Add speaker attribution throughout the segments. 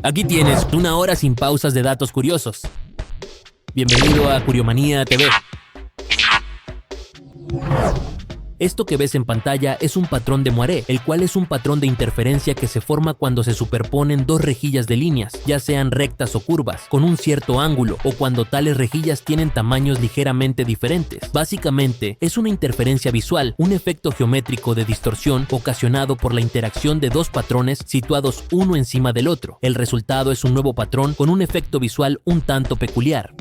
Speaker 1: Aquí tienes una hora sin pausas de datos curiosos. Bienvenido a Curiomanía TV. Esto que ves en pantalla es un patrón de moiré, el cual es un patrón de interferencia que se forma cuando se superponen dos rejillas de líneas, ya sean rectas o curvas, con un cierto ángulo, o cuando tales rejillas tienen tamaños ligeramente diferentes. Básicamente, es una interferencia visual, un efecto geométrico de distorsión ocasionado por la interacción de dos patrones situados uno encima del otro. El resultado es un nuevo patrón con un efecto visual un tanto peculiar.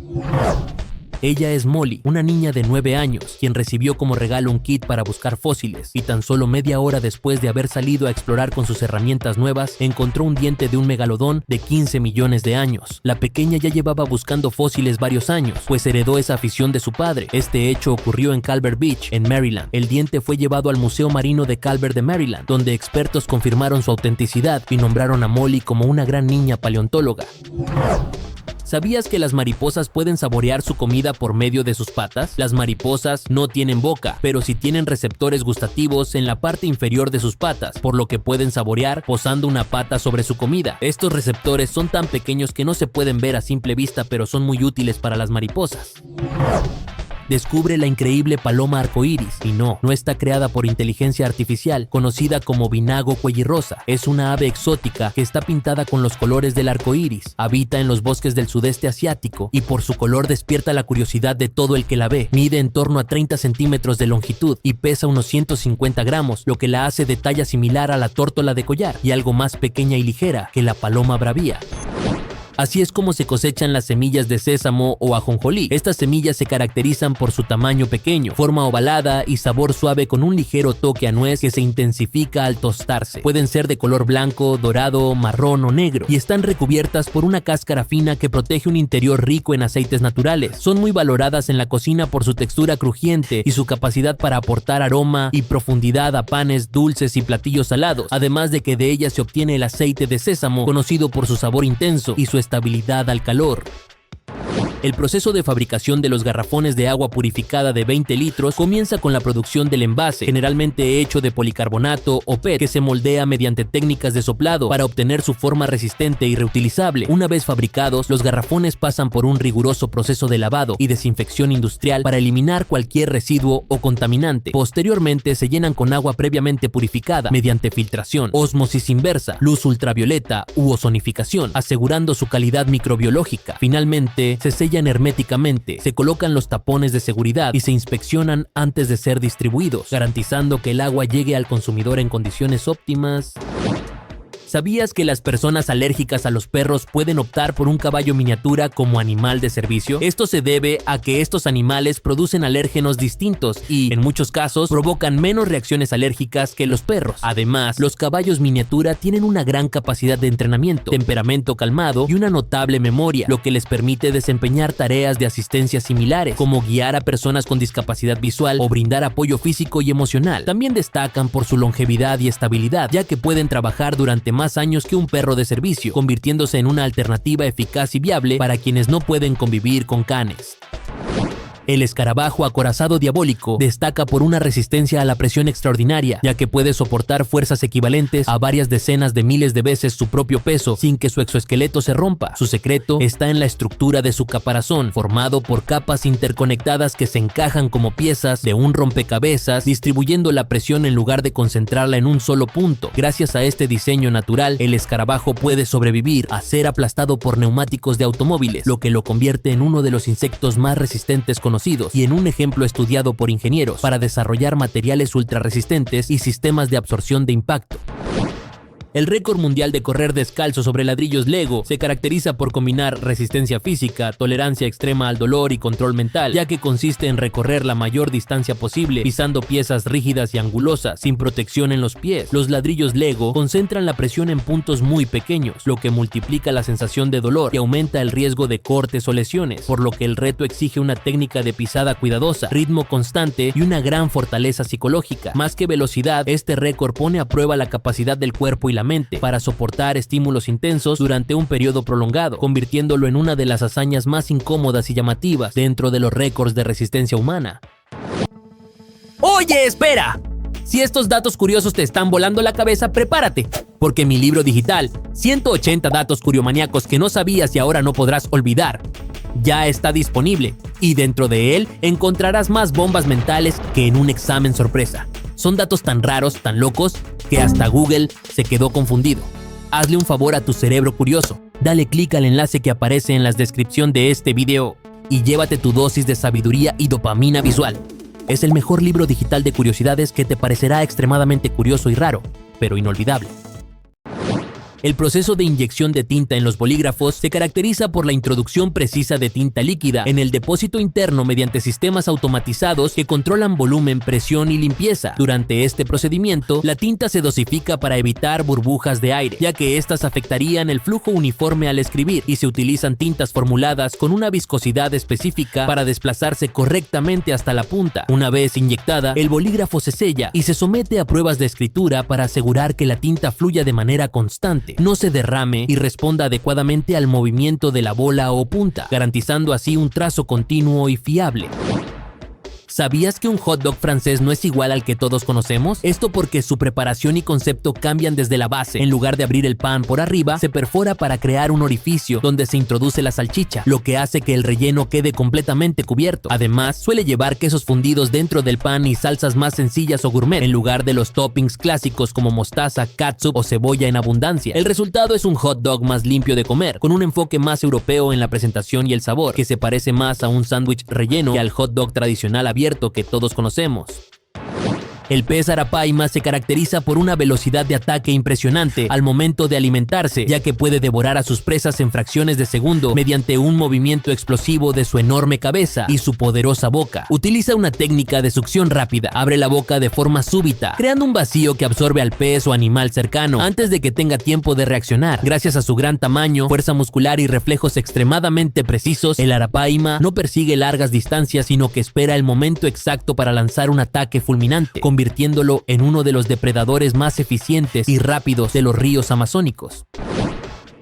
Speaker 1: Ella es Molly, una niña de 9 años, quien recibió como regalo un kit para buscar fósiles, y tan solo media hora después de haber salido a explorar con sus herramientas nuevas, encontró un diente de un megalodón de 15 millones de años. La pequeña ya llevaba buscando fósiles varios años, pues heredó esa afición de su padre. Este hecho ocurrió en Calvert Beach, en Maryland. El diente fue llevado al Museo Marino de Calvert de Maryland, donde expertos confirmaron su autenticidad y nombraron a Molly como una gran niña paleontóloga. ¿Sabías que las mariposas pueden saborear su comida por medio de sus patas? Las mariposas no tienen boca, pero sí tienen receptores gustativos en la parte inferior de sus patas, por lo que pueden saborear posando una pata sobre su comida. Estos receptores son tan pequeños que no se pueden ver a simple vista, pero son muy útiles para las mariposas. Descubre la increíble paloma arcoíris, y no está creada por inteligencia artificial, conocida como Binago cuellirosa. Es una ave exótica que está pintada con los colores del arcoíris, habita en los bosques del sudeste asiático y por su color despierta la curiosidad de todo el que la ve. Mide en torno a 30 centímetros de longitud y pesa unos 150 gramos, lo que la hace de talla similar a la tórtola de collar y algo más pequeña y ligera que la paloma bravía. Así es como se cosechan las semillas de sésamo o ajonjolí. Estas semillas se caracterizan por su tamaño pequeño, forma ovalada y sabor suave con un ligero toque a nuez que se intensifica al tostarse. Pueden ser de color blanco, dorado, marrón o negro y están recubiertas por una cáscara fina que protege un interior rico en aceites naturales. Son muy valoradas en la cocina por su textura crujiente y su capacidad para aportar aroma y profundidad a panes, dulces y platillos salados, además de que de ellas se obtiene el aceite de sésamo, conocido por su sabor intenso y su estabilidad al calor. El proceso de fabricación de los garrafones de agua purificada de 20 litros comienza con la producción del envase, generalmente hecho de policarbonato o PET, que se moldea mediante técnicas de soplado para obtener su forma resistente y reutilizable. Una vez fabricados, los garrafones pasan por un riguroso proceso de lavado y desinfección industrial para eliminar cualquier residuo o contaminante. Posteriormente se llenan con agua previamente purificada mediante filtración, ósmosis inversa, luz ultravioleta u ozonificación, asegurando su calidad microbiológica. Finalmente, se sellan herméticamente, se colocan los tapones de seguridad y se inspeccionan antes de ser distribuidos, garantizando que el agua llegue al consumidor en condiciones óptimas. ¿Sabías que las personas alérgicas a los perros pueden optar por un caballo miniatura como animal de servicio? Esto se debe a que estos animales producen alérgenos distintos y, en muchos casos, provocan menos reacciones alérgicas que los perros. Además, los caballos miniatura tienen una gran capacidad de entrenamiento, temperamento calmado y una notable memoria, lo que les permite desempeñar tareas de asistencia similares, como guiar a personas con discapacidad visual o brindar apoyo físico y emocional. También destacan por su longevidad y estabilidad, ya que pueden trabajar durante más años que un perro de servicio, convirtiéndose en una alternativa eficaz y viable para quienes no pueden convivir con canes. El escarabajo acorazado diabólico destaca por una resistencia a la presión extraordinaria, ya que puede soportar fuerzas equivalentes a varias decenas de miles de veces su propio peso sin que su exoesqueleto se rompa. Su secreto está en la estructura de su caparazón, formado por capas interconectadas que se encajan como piezas de un rompecabezas, distribuyendo la presión en lugar de concentrarla en un solo punto. Gracias a este diseño natural, el escarabajo puede sobrevivir a ser aplastado por neumáticos de automóviles, lo que lo convierte en uno de los insectos más resistentes conocidos y en un ejemplo estudiado por ingenieros para desarrollar materiales ultrarresistentes y sistemas de absorción de impacto. El récord mundial de correr descalzo sobre ladrillos Lego se caracteriza por combinar resistencia física, tolerancia extrema al dolor y control mental, ya que consiste en recorrer la mayor distancia posible pisando piezas rígidas y angulosas, sin protección en los pies. Los ladrillos Lego concentran la presión en puntos muy pequeños, lo que multiplica la sensación de dolor y aumenta el riesgo de cortes o lesiones, por lo que el reto exige una técnica de pisada cuidadosa, ritmo constante y una gran fortaleza psicológica. Más que velocidad, este récord pone a prueba la capacidad del cuerpo y la mente para soportar estímulos intensos durante un periodo prolongado, convirtiéndolo en una de las hazañas más incómodas y llamativas dentro de los récords de resistencia humana. ¡Oye, espera! Si estos datos curiosos te están volando la cabeza, prepárate, porque mi libro digital, 180 datos curiomaníacos que no sabías y ahora no podrás olvidar, ya está disponible, y dentro de él encontrarás más bombas mentales que en un examen sorpresa. Son datos tan raros, tan locos, que hasta Google se quedó confundido. Hazle un favor a tu cerebro curioso, dale clic al enlace que aparece en la descripción de este video y llévate tu dosis de sabiduría y dopamina visual. Es el mejor libro digital de curiosidades que te parecerá extremadamente curioso y raro, pero inolvidable. El proceso de inyección de tinta en los bolígrafos se caracteriza por la introducción precisa de tinta líquida en el depósito interno mediante sistemas automatizados que controlan volumen, presión y limpieza. Durante este procedimiento, la tinta se dosifica para evitar burbujas de aire, ya que éstas afectarían el flujo uniforme al escribir, y se utilizan tintas formuladas con una viscosidad específica para desplazarse correctamente hasta la punta. Una vez inyectada, el bolígrafo se sella y se somete a pruebas de escritura para asegurar que la tinta fluya de manera constante, no se derrame y responda adecuadamente al movimiento de la bola o punta, garantizando así un trazo continuo y fiable. ¿Sabías que un hot dog francés no es igual al que todos conocemos? Esto porque su preparación y concepto cambian desde la base. En lugar de abrir el pan por arriba, se perfora para crear un orificio donde se introduce la salchicha, lo que hace que el relleno quede completamente cubierto. Además, suele llevar quesos fundidos dentro del pan y salsas más sencillas o gourmet, en lugar de los toppings clásicos como mostaza, catsup o cebolla en abundancia. El resultado es un hot dog más limpio de comer, con un enfoque más europeo en la presentación y el sabor, que se parece más a un sándwich relleno que al hot dog tradicional abierto que todos conocemos. El pez arapaima se caracteriza por una velocidad de ataque impresionante al momento de alimentarse, ya que puede devorar a sus presas en fracciones de segundo mediante un movimiento explosivo de su enorme cabeza y su poderosa boca. Utiliza una técnica de succión rápida, abre la boca de forma súbita, creando un vacío que absorbe al pez o animal cercano antes de que tenga tiempo de reaccionar. Gracias a su gran tamaño, fuerza muscular y reflejos extremadamente precisos, el arapaima no persigue largas distancias, sino que espera el momento exacto para lanzar un ataque fulminante, convirtiéndolo en uno de los depredadores más eficientes y rápidos de los ríos amazónicos.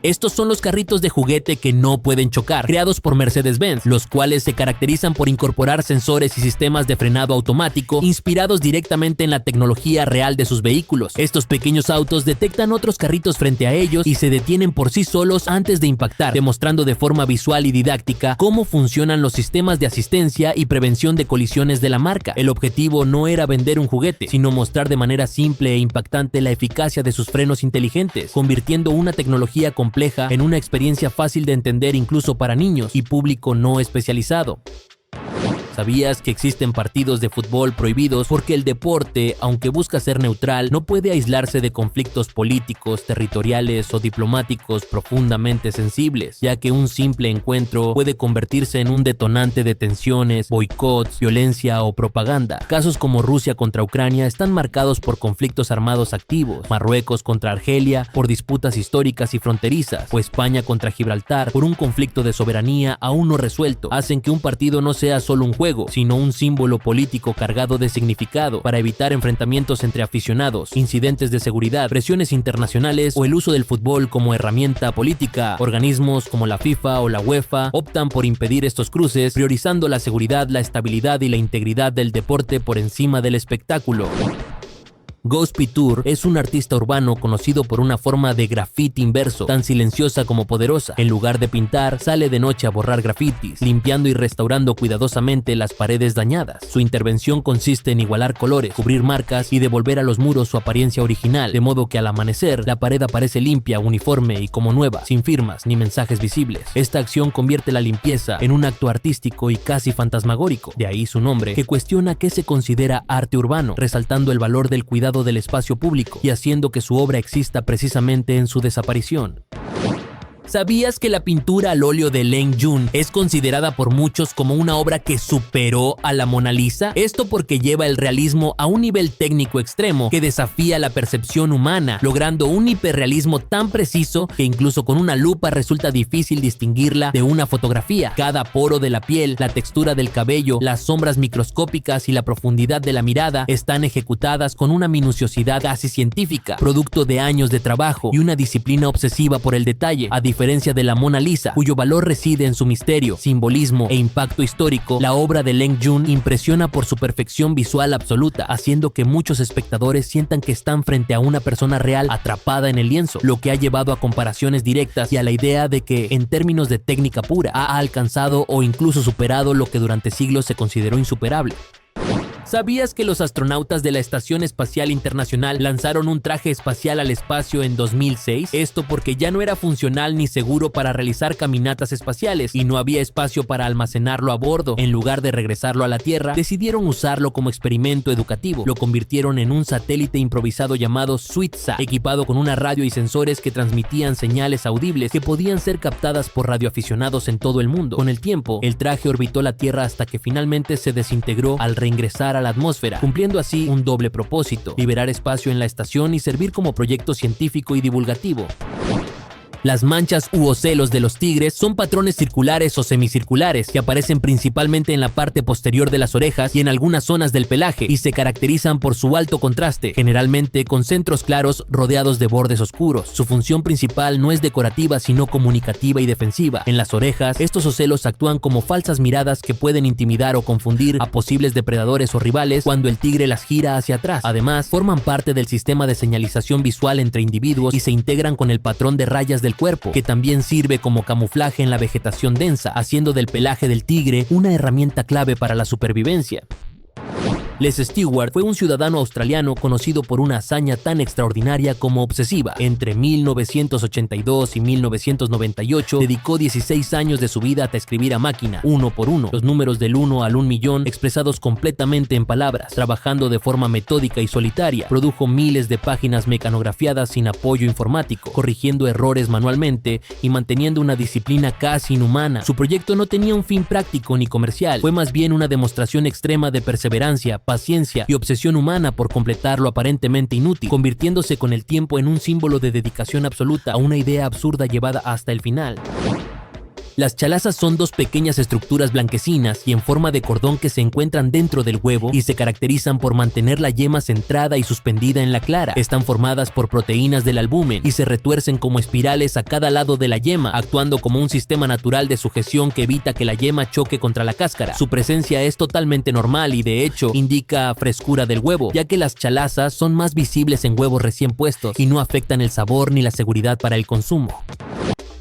Speaker 1: Estos son los carritos de juguete que no pueden chocar, creados por Mercedes-Benz, los cuales se caracterizan por incorporar sensores y sistemas de frenado automático inspirados directamente en la tecnología real de sus vehículos. Estos pequeños autos detectan otros carritos frente a ellos y se detienen por sí solos antes de impactar, demostrando de forma visual y didáctica cómo funcionan los sistemas de asistencia y prevención de colisiones de la marca. El objetivo no era vender un juguete, sino mostrar de manera simple e impactante la eficacia de sus frenos inteligentes, convirtiendo una tecnología compleja en una experiencia fácil de entender incluso para niños y público no especializado. ¿Sabías que existen partidos de fútbol prohibidos porque el deporte, aunque busca ser neutral, no puede aislarse de conflictos políticos, territoriales o diplomáticos profundamente sensibles, ya que un simple encuentro puede convertirse en un detonante de tensiones, boicots, violencia o propaganda? Casos como Rusia contra Ucrania están marcados por conflictos armados activos, Marruecos contra Argelia por disputas históricas y fronterizas, o España contra Gibraltar por un conflicto de soberanía aún no resuelto. Hacen que un partido no sea solo un juego, sino un símbolo político cargado de significado para evitar enfrentamientos entre aficionados, incidentes de seguridad, presiones internacionales o el uso del fútbol como herramienta política. Organismos como la FIFA o la UEFA optan por impedir estos cruces, priorizando la seguridad, la estabilidad y la integridad del deporte por encima del espectáculo. Ghost Picture es un artista urbano conocido por una forma de graffiti inverso, tan silenciosa como poderosa. En lugar de pintar, sale de noche a borrar grafitis, limpiando y restaurando cuidadosamente las paredes dañadas. Su intervención consiste en igualar colores, cubrir marcas y devolver a los muros su apariencia original, de modo que al amanecer, la pared aparece limpia, uniforme y como nueva, sin firmas ni mensajes visibles. Esta acción convierte la limpieza en un acto artístico y casi fantasmagórico, de ahí su nombre, que cuestiona qué se considera arte urbano, resaltando el valor del cuidado del espacio público y haciendo que su obra exista precisamente en su desaparición. ¿Sabías que la pintura al óleo de Leng Jun es considerada por muchos como una obra que superó a la Mona Lisa? Esto porque lleva el realismo a un nivel técnico extremo que desafía la percepción humana, logrando un hiperrealismo tan preciso que incluso con una lupa resulta difícil distinguirla de una fotografía. Cada poro de la piel, la textura del cabello, las sombras microscópicas y la profundidad de la mirada están ejecutadas con una minuciosidad casi científica, producto de años de trabajo y una disciplina obsesiva por el detalle. A diferencia diferencia de la Mona Lisa, cuyo valor reside en su misterio, simbolismo e impacto histórico, la obra de Leng Jun impresiona por su perfección visual absoluta, haciendo que muchos espectadores sientan que están frente a una persona real atrapada en el lienzo, lo que ha llevado a comparaciones directas y a la idea de que, en términos de técnica pura, ha alcanzado o incluso superado lo que durante siglos se consideró insuperable. ¿Sabías que los astronautas de la Estación Espacial Internacional lanzaron un traje espacial al espacio en 2006? Esto porque ya no era funcional ni seguro para realizar caminatas espaciales y no había espacio para almacenarlo a bordo. En lugar de regresarlo a la Tierra, decidieron usarlo como experimento educativo. Lo convirtieron en un satélite improvisado llamado SweetSat, equipado con una radio y sensores que transmitían señales audibles que podían ser captadas por radioaficionados en todo el mundo. Con el tiempo, el traje orbitó la Tierra hasta que finalmente se desintegró al reingresar a la atmósfera, cumpliendo así un doble propósito: liberar espacio en la estación y servir como proyecto científico y divulgativo. Las manchas u ocelos de los tigres son patrones circulares o semicirculares que aparecen principalmente en la parte posterior de las orejas y en algunas zonas del pelaje y se caracterizan por su alto contraste, generalmente con centros claros rodeados de bordes oscuros. Su función principal no es decorativa sino comunicativa y defensiva. En las orejas, estos ocelos actúan como falsas miradas que pueden intimidar o confundir a posibles depredadores o rivales cuando el tigre las gira hacia atrás. Además, forman parte del sistema de señalización visual entre individuos y se integran con el patrón de rayas del cuerpo, que también sirve como camuflaje en la vegetación densa, haciendo del pelaje del tigre una herramienta clave para la supervivencia. Les Stewart fue un ciudadano australiano conocido por una hazaña tan extraordinaria como obsesiva. Entre 1982 y 1998 dedicó 16 años de su vida a escribir a máquina, uno por uno, los números del 1 al 1 millón expresados completamente en palabras. Trabajando de forma metódica y solitaria, produjo miles de páginas mecanografiadas sin apoyo informático, corrigiendo errores manualmente y manteniendo una disciplina casi inhumana. Su proyecto no tenía un fin práctico ni comercial, fue más bien una demostración extrema de perseverancia, paciencia y obsesión humana por completar lo aparentemente inútil, convirtiéndose con el tiempo en un símbolo de dedicación absoluta a una idea absurda llevada hasta el final. Las chalazas son dos pequeñas estructuras blanquecinas y en forma de cordón que se encuentran dentro del huevo y se caracterizan por mantener la yema centrada y suspendida en la clara. Están formadas por proteínas del albumen y se retuercen como espirales a cada lado de la yema, actuando como un sistema natural de sujeción que evita que la yema choque contra la cáscara. Su presencia es totalmente normal y de hecho indica frescura del huevo, ya que las chalazas son más visibles en huevos recién puestos y no afectan el sabor ni la seguridad para el consumo.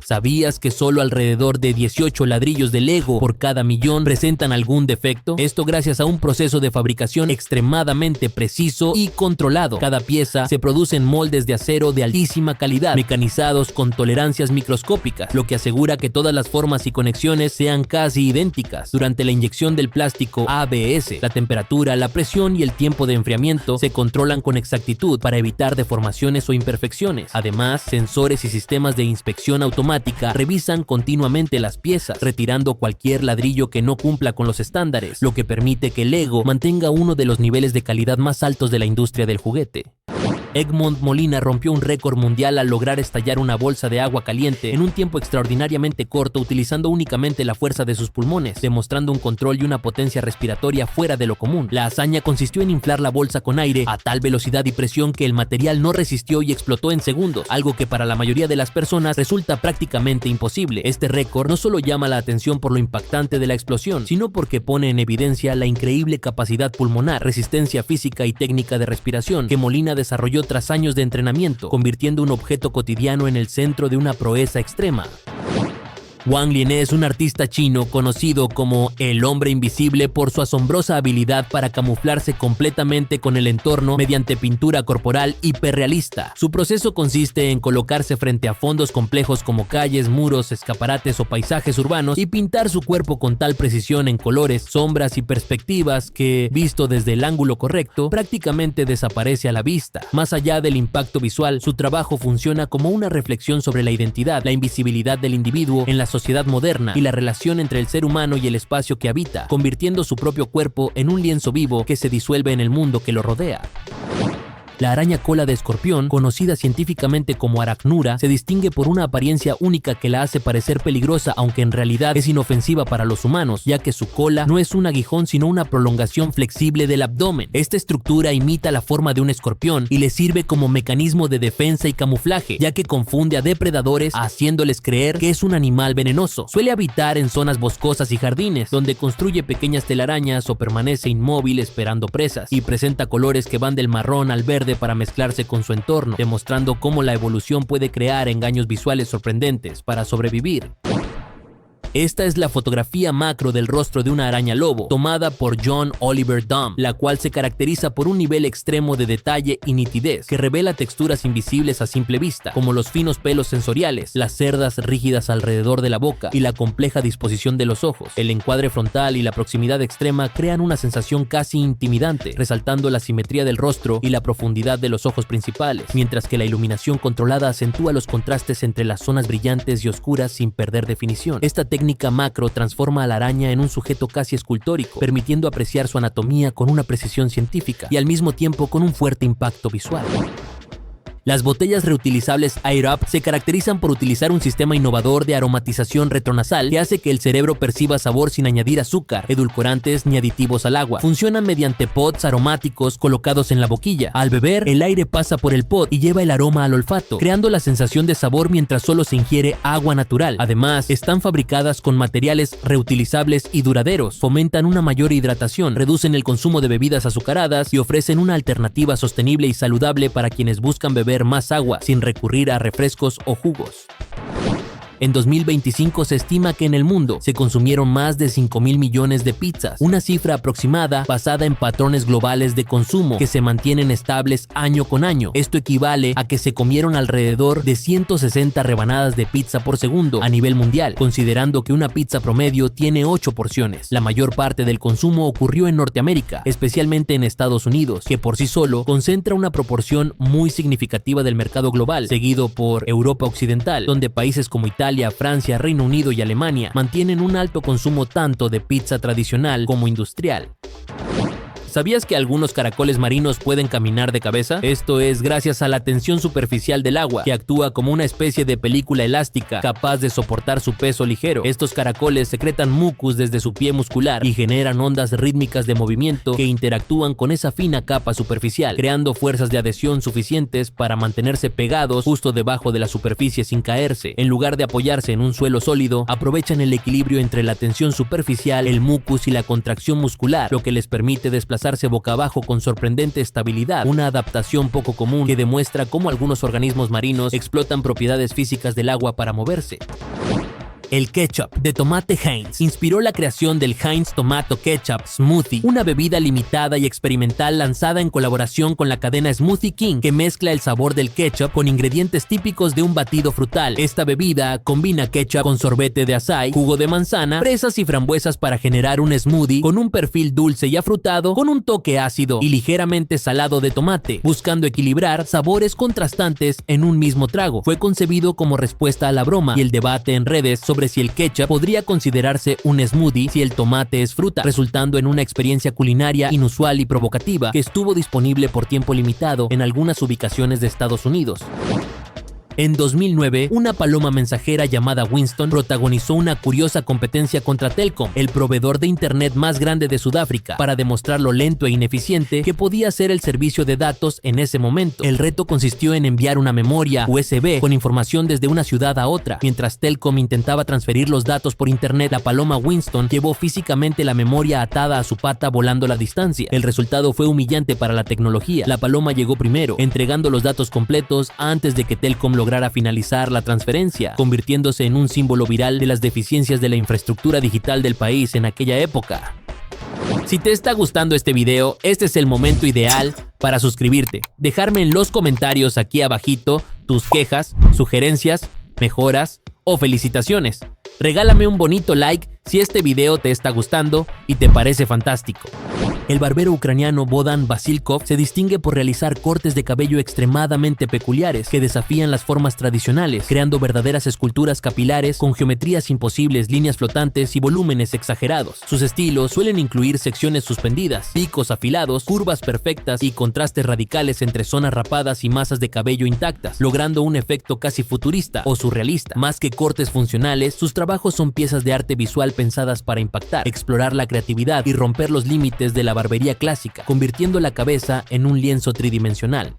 Speaker 1: ¿Sabías que solo alrededor de 18 ladrillos de Lego por cada millón presentan algún defecto? Esto gracias a un proceso de fabricación extremadamente preciso y controlado. Cada pieza se produce en moldes de acero de altísima calidad, mecanizados con tolerancias microscópicas, lo que asegura que todas las formas y conexiones sean casi idénticas. Durante la inyección del plástico ABS, la temperatura, la presión y el tiempo de enfriamiento se controlan con exactitud para evitar deformaciones o imperfecciones. Además, sensores y sistemas de inspección automática revisan continuamente las piezas, retirando cualquier ladrillo que no cumpla con los estándares, lo que permite que Lego mantenga uno de los niveles de calidad más altos de la industria del juguete. Egmont Molina rompió un récord mundial al lograr estallar una bolsa de agua caliente en un tiempo extraordinariamente corto utilizando únicamente la fuerza de sus pulmones, demostrando un control y una potencia respiratoria fuera de lo común. La hazaña consistió en inflar la bolsa con aire a tal velocidad y presión que el material no resistió y explotó en segundos, algo que para la mayoría de las personas resulta prácticamente imposible. Este récord no solo llama la atención por lo impactante de la explosión, sino porque pone en evidencia la increíble capacidad pulmonar, resistencia física y técnica de respiración que Molina desarrolló tras años de entrenamiento, convirtiendo un objeto cotidiano en el centro de una proeza extrema. Wang Lin es un artista chino conocido como el hombre invisible por su asombrosa habilidad para camuflarse completamente con el entorno mediante pintura corporal hiperrealista. Su proceso consiste en colocarse frente a fondos complejos como calles, muros, escaparates o paisajes urbanos y pintar su cuerpo con tal precisión en colores, sombras y perspectivas que, visto desde el ángulo correcto, prácticamente desaparece a la vista. Más allá del impacto visual, su trabajo funciona como una reflexión sobre la identidad, la invisibilidad del individuo en la sociedad moderna y la relación entre el ser humano y el espacio que habita, convirtiendo su propio cuerpo en un lienzo vivo que se disuelve en el mundo que lo rodea. La araña cola de escorpión, conocida científicamente como Arachnura, se distingue por una apariencia única que la hace parecer peligrosa, aunque en realidad es inofensiva para los humanos, ya que su cola no es un aguijón sino una prolongación flexible del abdomen. Esta estructura imita la forma de un escorpión y le sirve como mecanismo de defensa y camuflaje, ya que confunde a depredadores haciéndoles creer que es un animal venenoso. Suele habitar en zonas boscosas y jardines, donde construye pequeñas telarañas o permanece inmóvil esperando presas, y presenta colores que van del marrón al verde para mezclarse con su entorno, demostrando cómo la evolución puede crear engaños visuales sorprendentes para sobrevivir. Esta es la fotografía macro del rostro de una araña lobo, tomada por John Oliver Dumb, la cual se caracteriza por un nivel extremo de detalle y nitidez, que revela texturas invisibles a simple vista, como los finos pelos sensoriales, las cerdas rígidas alrededor de la boca y la compleja disposición de los ojos. El encuadre frontal y la proximidad extrema crean una sensación casi intimidante, resaltando la simetría del rostro y la profundidad de los ojos principales, mientras que la iluminación controlada acentúa los contrastes entre las zonas brillantes y oscuras sin perder definición. Esta técnica macro transforma a la araña en un sujeto casi escultórico, permitiendo apreciar su anatomía con una precisión científica y al mismo tiempo con un fuerte impacto visual. Las botellas reutilizables Air Up se caracterizan por utilizar un sistema innovador de aromatización retronasal que hace que el cerebro perciba sabor sin añadir azúcar, edulcorantes ni aditivos al agua. Funcionan mediante pods aromáticos colocados en la boquilla. Al beber, el aire pasa por el pod y lleva el aroma al olfato, creando la sensación de sabor mientras solo se ingiere agua natural. Además, están fabricadas con materiales reutilizables y duraderos, fomentan una mayor hidratación, reducen el consumo de bebidas azucaradas y ofrecen una alternativa sostenible y saludable para quienes buscan beber más agua sin recurrir a refrescos o jugos. En 2025 se estima que en el mundo se consumieron más de 5.000 millones de pizzas, una cifra aproximada basada en patrones globales de consumo que se mantienen estables año con año. Esto equivale a que se comieron alrededor de 160 rebanadas de pizza por segundo a nivel mundial, considerando que una pizza promedio tiene 8 porciones. La mayor parte del consumo ocurrió en Norteamérica, especialmente en Estados Unidos, que por sí solo concentra una proporción muy significativa del mercado global, seguido por Europa Occidental, donde países como Italia, Francia, Reino Unido y Alemania mantienen un alto consumo tanto de pizza tradicional como industrial. ¿Sabías que algunos caracoles marinos pueden caminar de cabeza? Esto es gracias a la tensión superficial del agua, que actúa como una especie de película elástica capaz de soportar su peso ligero. Estos caracoles secretan mucus desde su pie muscular y generan ondas rítmicas de movimiento que interactúan con esa fina capa superficial, creando fuerzas de adhesión suficientes para mantenerse pegados justo debajo de la superficie sin caerse. En lugar de apoyarse en un suelo sólido, aprovechan el equilibrio entre la tensión superficial, el mucus y la contracción muscular, lo que les permite desplazarse boca abajo con sorprendente estabilidad, una adaptación poco común que demuestra cómo algunos organismos marinos explotan propiedades físicas del agua para moverse. El ketchup de tomate Heinz inspiró la creación del Heinz Tomato Ketchup Smoothie, una bebida limitada y experimental lanzada en colaboración con la cadena Smoothie King, que mezcla el sabor del ketchup con ingredientes típicos de un batido frutal. Esta bebida combina ketchup con sorbete de açaí, jugo de manzana, fresas y frambuesas para generar un smoothie con un perfil dulce y afrutado con un toque ácido y ligeramente salado de tomate, buscando equilibrar sabores contrastantes en un mismo trago. Fue concebido como respuesta a la broma y el debate en redes sobre si el ketchup podría considerarse un smoothie si el tomate es fruta, resultando en una experiencia culinaria inusual y provocativa que estuvo disponible por tiempo limitado en algunas ubicaciones de Estados Unidos. En 2009, una paloma mensajera llamada Winston protagonizó una curiosa competencia contra Telkom, el proveedor de internet más grande de Sudáfrica, para demostrar lo lento e ineficiente que podía ser el servicio de datos en ese momento. El reto consistió en enviar una memoria USB con información desde una ciudad a otra. Mientras Telkom intentaba transferir los datos por internet, la paloma Winston llevó físicamente la memoria atada a su pata volando la distancia. El resultado fue humillante para la tecnología. La paloma llegó primero, entregando los datos completos antes de que Telkom lograra finalizar la transferencia, convirtiéndose en un símbolo viral de las deficiencias de la infraestructura digital del país en aquella época. Si te está gustando este video, este es el momento ideal para suscribirte, dejarme en los comentarios aquí abajito tus quejas, sugerencias, mejoras o felicitaciones. Regálame un bonito like si este video te está gustando y te parece fantástico. El barbero ucraniano Bohdan Vasilkov se distingue por realizar cortes de cabello extremadamente peculiares que desafían las formas tradicionales, creando verdaderas esculturas capilares con geometrías imposibles, líneas flotantes y volúmenes exagerados. Sus estilos suelen incluir secciones suspendidas, picos afilados, curvas perfectas y contrastes radicales entre zonas rapadas y masas de cabello intactas, logrando un efecto casi futurista o surrealista. Más que cortes funcionales, sus trabajos son piezas de arte visual pensadas para impactar, explorar la creatividad y romper los límites de la barbería clásica, convirtiendo la cabeza en un lienzo tridimensional.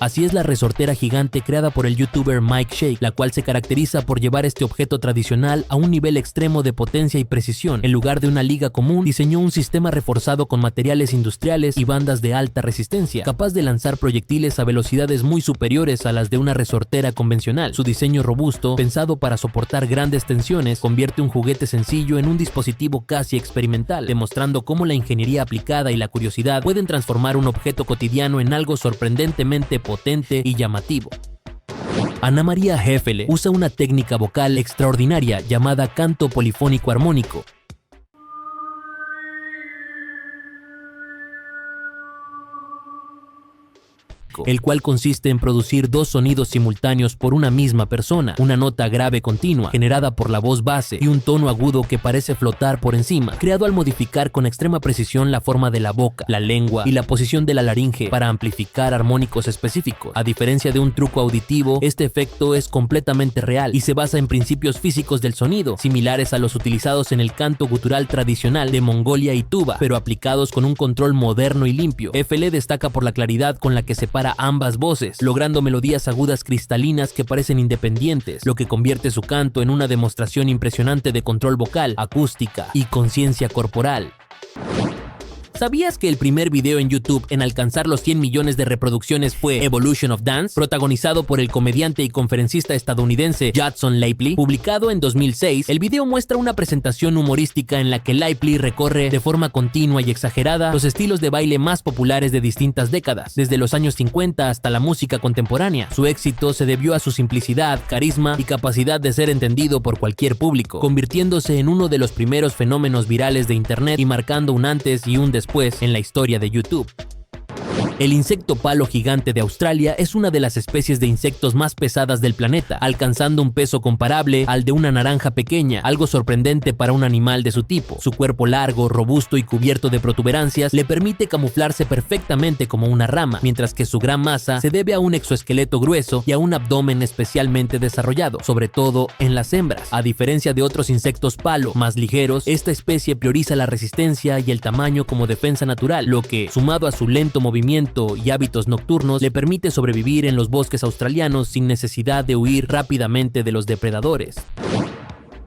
Speaker 1: Así es la resortera gigante creada por el youtuber Mike Shake, la cual se caracteriza por llevar este objeto tradicional a un nivel extremo de potencia y precisión. En lugar de una liga común, diseñó un sistema reforzado con materiales industriales y bandas de alta resistencia, capaz de lanzar proyectiles a velocidades muy superiores a las de una resortera convencional. Su diseño robusto, pensado para soportar grandes tensiones, convierte un juguete sencillo en un dispositivo casi experimental, demostrando cómo la ingeniería aplicada y la curiosidad pueden transformar un objeto cotidiano en algo sorprendentemente potente y llamativo. Ana María Hefele usa una técnica vocal extraordinaria llamada canto polifónico armónico, el cual consiste en producir dos sonidos simultáneos por una misma persona, una nota grave continua generada por la voz base y un tono agudo que parece flotar por encima, creado al modificar con extrema precisión la forma de la boca, la lengua y la posición de la laringe para amplificar armónicos específicos. A diferencia de un truco auditivo, este efecto es completamente real y se basa en principios físicos del sonido, similares a los utilizados en el canto gutural tradicional de Mongolia y Tuva, pero aplicados con un control moderno y limpio. Hefele destaca por la claridad con la que separa ambas voces, logrando melodías agudas cristalinas que parecen independientes, lo que convierte su canto en una demostración impresionante de control vocal, acústica y conciencia corporal. ¿Sabías que el primer video en YouTube en alcanzar los 100 millones de reproducciones fue Evolution of Dance, protagonizado por el comediante y conferencista estadounidense Jason Laypley? Publicado en 2006, el video muestra una presentación humorística en la que Laypley recorre de forma continua y exagerada los estilos de baile más populares de distintas décadas, desde los años 50 hasta la música contemporánea. Su éxito se debió a su simplicidad, carisma y capacidad de ser entendido por cualquier público, convirtiéndose en uno de los primeros fenómenos virales de internet y marcando un antes y un después en la historia de YouTube. El insecto palo gigante de Australia es una de las especies de insectos más pesadas del planeta, alcanzando un peso comparable al de una naranja pequeña, algo sorprendente para un animal de su tipo. Su cuerpo largo, robusto y cubierto de protuberancias le permite camuflarse perfectamente como una rama, mientras que su gran masa se debe a un exoesqueleto grueso y a un abdomen especialmente desarrollado, sobre todo en las hembras. A diferencia de otros insectos palo más ligeros, esta especie prioriza la resistencia y el tamaño como defensa natural, lo que, sumado a su lento movimiento y hábitos nocturnos, le permite sobrevivir en los bosques australianos sin necesidad de huir rápidamente de los depredadores.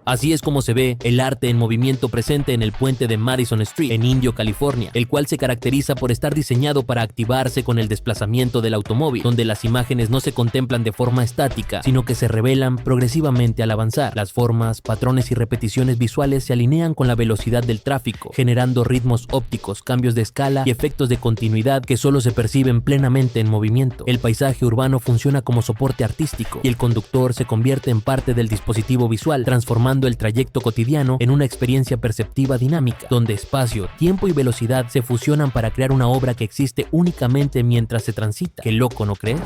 Speaker 1: Así es como se ve el arte en movimiento presente en el puente de Madison Street, en Indio, California, el cual se caracteriza por estar diseñado para activarse con el desplazamiento del automóvil, donde las imágenes no se contemplan de forma estática, sino que se revelan progresivamente al avanzar. Las formas, patrones y repeticiones visuales se alinean con la velocidad del tráfico, generando ritmos ópticos, cambios de escala y efectos de continuidad que solo se perciben plenamente en movimiento. El paisaje urbano funciona como soporte artístico y el conductor se convierte en parte del dispositivo visual, transformando el trayecto cotidiano en una experiencia perceptiva dinámica, donde espacio, tiempo y velocidad se fusionan para crear una obra que existe únicamente mientras se transita. ¡Qué loco!, ¿no crees?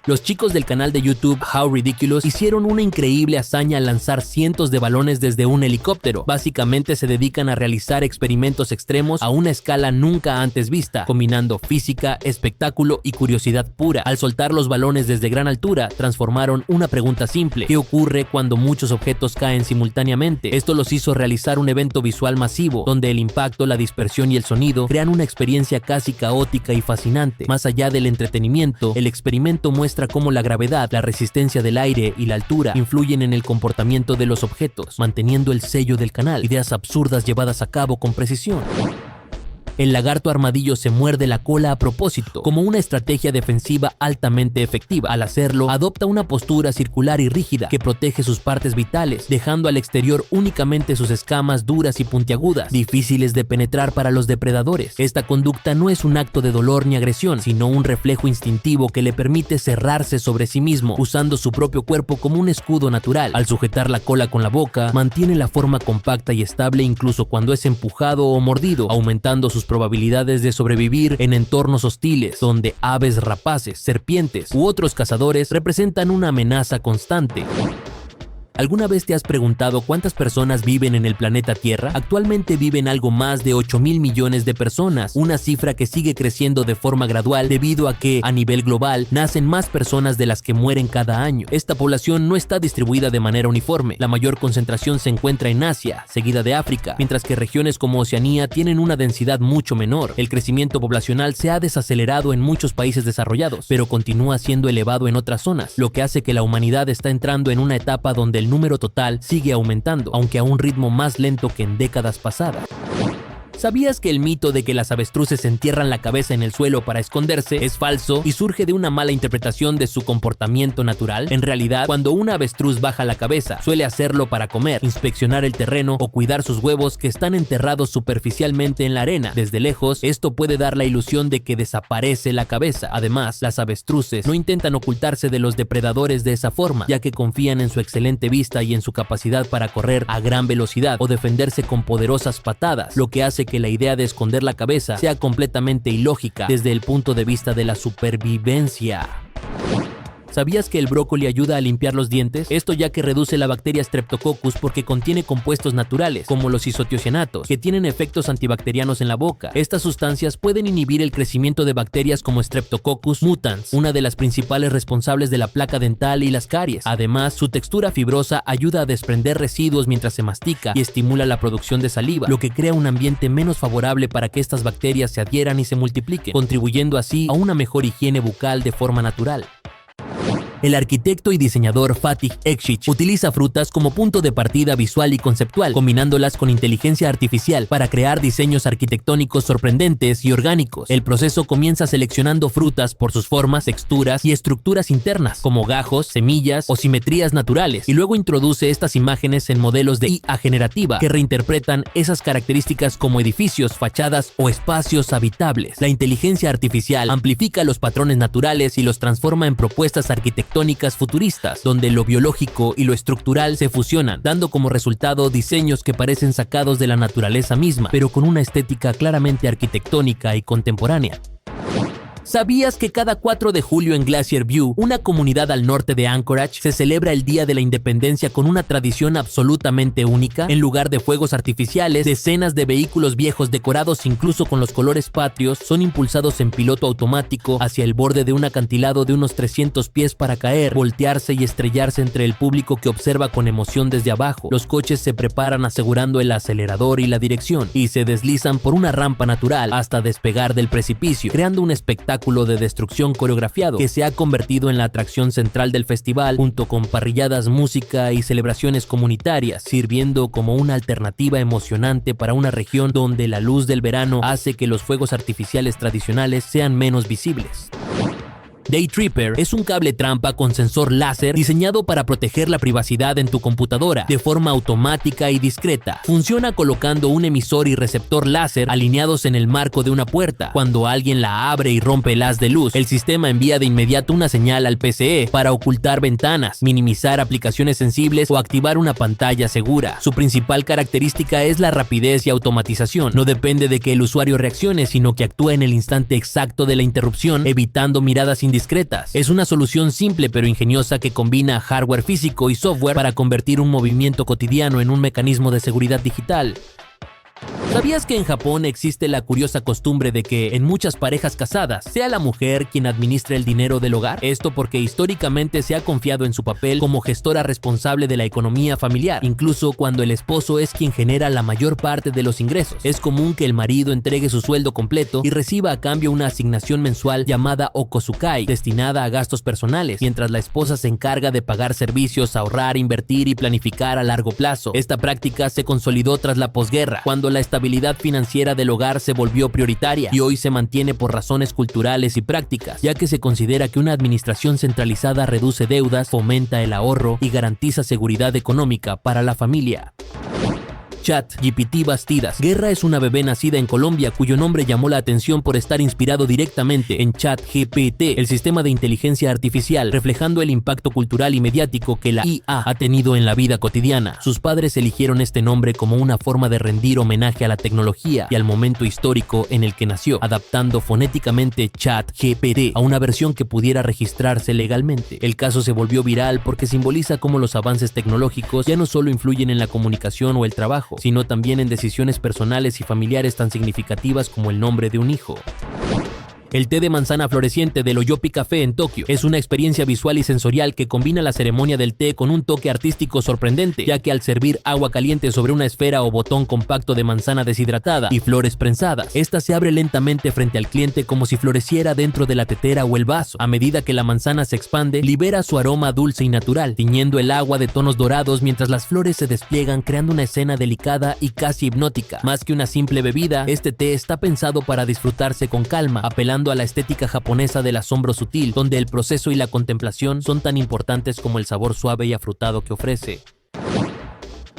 Speaker 1: Los chicos del canal de YouTube How Ridiculous hicieron una increíble hazaña al lanzar cientos de balones desde un helicóptero. Básicamente se dedican a realizar experimentos extremos a una escala nunca antes vista, combinando física, espectáculo y curiosidad pura. Al soltar los balones desde gran altura, transformaron una pregunta simple: ¿qué ocurre cuando muchos objetos caen simultáneamente? Esto los hizo realizar un evento visual masivo, donde el impacto, la dispersión y el sonido crean una experiencia casi caótica y fascinante. Más allá del entretenimiento, el experimento muestra cómo la gravedad, la resistencia del aire y la altura influyen en el comportamiento de los objetos, manteniendo el sello del canal, ideas absurdas llevadas a cabo con precisión. El lagarto armadillo se muerde la cola a propósito, como una estrategia defensiva altamente efectiva. Al hacerlo, adopta una postura circular y rígida que protege sus partes vitales, dejando al exterior únicamente sus escamas duras y puntiagudas, difíciles de penetrar para los depredadores. Esta conducta no es un acto de dolor ni agresión, sino un reflejo instintivo que le permite cerrarse sobre sí mismo, usando su propio cuerpo como un escudo natural. Al sujetar la cola con la boca, mantiene la forma compacta y estable incluso cuando es empujado o mordido, aumentando sus probabilidades de sobrevivir en entornos hostiles, donde aves rapaces, serpientes u otros cazadores representan una amenaza constante. ¿Alguna vez te has preguntado cuántas personas viven en el planeta Tierra? Actualmente viven algo más de 8.000 millones de personas, una cifra que sigue creciendo de forma gradual debido a que, a nivel global, nacen más personas de las que mueren cada año. Esta población no está distribuida de manera uniforme. La mayor concentración se encuentra en Asia, seguida de África, mientras que regiones como Oceanía tienen una densidad mucho menor. El crecimiento poblacional se ha desacelerado en muchos países desarrollados, pero continúa siendo elevado en otras zonas, lo que hace que la humanidad está entrando en una etapa donde el número total sigue aumentando, aunque a un ritmo más lento que en décadas pasadas. ¿Sabías que el mito de que las avestruces entierran la cabeza en el suelo para esconderse es falso y surge de una mala interpretación de su comportamiento natural? En realidad, cuando una avestruz baja la cabeza, suele hacerlo para comer, inspeccionar el terreno o cuidar sus huevos que están enterrados superficialmente en la arena. Desde lejos, esto puede dar la ilusión de que desaparece la cabeza. Además, las avestruces no intentan ocultarse de los depredadores de esa forma, ya que confían en su excelente vista y en su capacidad para correr a gran velocidad o defenderse con poderosas patadas, lo que hace que la idea de esconder la cabeza sea completamente ilógica desde el punto de vista de la supervivencia. ¿Sabías que el brócoli ayuda a limpiar los dientes? Esto ya que reduce la bacteria Streptococcus porque contiene compuestos naturales, como los isotiocianatos, que tienen efectos antibacterianos en la boca. Estas sustancias pueden inhibir el crecimiento de bacterias como Streptococcus mutans, una de las principales responsables de la placa dental y las caries. Además, su textura fibrosa ayuda a desprender residuos mientras se mastica y estimula la producción de saliva, lo que crea un ambiente menos favorable para que estas bacterias se adhieran y se multipliquen, contribuyendo así a una mejor higiene bucal de forma natural. El arquitecto y diseñador Fatih Ekşiç utiliza frutas como punto de partida visual y conceptual, combinándolas con inteligencia artificial para crear diseños arquitectónicos sorprendentes y orgánicos. El proceso comienza seleccionando frutas por sus formas, texturas y estructuras internas, como gajos, semillas o simetrías naturales, y luego introduce estas imágenes en modelos de IA generativa que reinterpretan esas características como edificios, fachadas o espacios habitables. La inteligencia artificial amplifica los patrones naturales y los transforma en propuestas arquitectónicas futuristas, donde lo biológico y lo estructural se fusionan, dando como resultado diseños que parecen sacados de la naturaleza misma, pero con una estética claramente arquitectónica y contemporánea. ¿Sabías que cada 4 de julio en Glacier View, una comunidad al norte de Anchorage, se celebra el Día de la Independencia con una tradición absolutamente única? En lugar de fuegos artificiales, decenas de vehículos viejos decorados incluso con los colores patrios son impulsados en piloto automático hacia el borde de un acantilado de unos 300 pies para caer, voltearse y estrellarse entre el público que observa con emoción desde abajo. Los coches se preparan asegurando el acelerador y la dirección y se deslizan por una rampa natural hasta despegar del precipicio, creando un espectáculo de destrucción coreografiado que se ha convertido en la atracción central del festival, junto con parrilladas, música y celebraciones comunitarias, sirviendo como una alternativa emocionante para una región donde la luz del verano hace que los fuegos artificiales tradicionales sean menos visibles. Daytripper es un cable trampa con sensor láser diseñado para proteger la privacidad en tu computadora de forma automática y discreta. Funciona colocando un emisor y receptor láser alineados en el marco de una puerta. Cuando alguien la abre y rompe el haz de luz, el sistema envía de inmediato una señal al PCE para ocultar ventanas, minimizar aplicaciones sensibles o activar una pantalla segura. Su principal característica es la rapidez y automatización. No depende de que el usuario reaccione, sino que actúa en el instante exacto de la interrupción, evitando miradas indiscretas. Es una solución simple pero ingeniosa que combina hardware físico y software para convertir un movimiento cotidiano en un mecanismo de seguridad digital. ¿Sabías que en Japón existe la curiosa costumbre de que en muchas parejas casadas sea la mujer quien administre el dinero del hogar? Esto porque históricamente se ha confiado en su papel como gestora responsable de la economía familiar, incluso cuando el esposo es quien genera la mayor parte de los ingresos. Es común que el marido entregue su sueldo completo y reciba a cambio una asignación mensual llamada okosukai, destinada a gastos personales, mientras la esposa se encarga de pagar servicios, ahorrar, invertir y planificar a largo plazo. Esta práctica se consolidó tras la posguerra, cuando la estabilidad estabilidad financiera del hogar se volvió prioritaria y hoy se mantiene por razones culturales y prácticas, ya que se considera que una administración centralizada reduce deudas, fomenta el ahorro y garantiza seguridad económica para la familia. ChatGPT Bastidas. Guerra es una bebé nacida en Colombia cuyo nombre llamó la atención por estar inspirado directamente en ChatGPT, el sistema de inteligencia artificial, reflejando el impacto cultural y mediático que la IA ha tenido en la vida cotidiana. Sus padres eligieron este nombre como una forma de rendir homenaje a la tecnología y al momento histórico en el que nació, adaptando fonéticamente ChatGPT a una versión que pudiera registrarse legalmente. El caso se volvió viral porque simboliza cómo los avances tecnológicos ya no solo influyen en la comunicación o el trabajo, sino también en decisiones personales y familiares tan significativas como el nombre de un hijo. El té de manzana floreciente del Oyopi Café en Tokio es una experiencia visual y sensorial que combina la ceremonia del té con un toque artístico sorprendente, ya que al servir agua caliente sobre una esfera o botón compacto de manzana deshidratada y flores prensadas, esta se abre lentamente frente al cliente como si floreciera dentro de la tetera o el vaso. A medida que la manzana se expande, libera su aroma dulce y natural, tiñendo el agua de tonos dorados mientras las flores se despliegan, creando una escena delicada y casi hipnótica. Más que una simple bebida, este té está pensado para disfrutarse con calma, apelando a la estética japonesa del asombro sutil, donde el proceso y la contemplación son tan importantes como el sabor suave y afrutado que ofrece.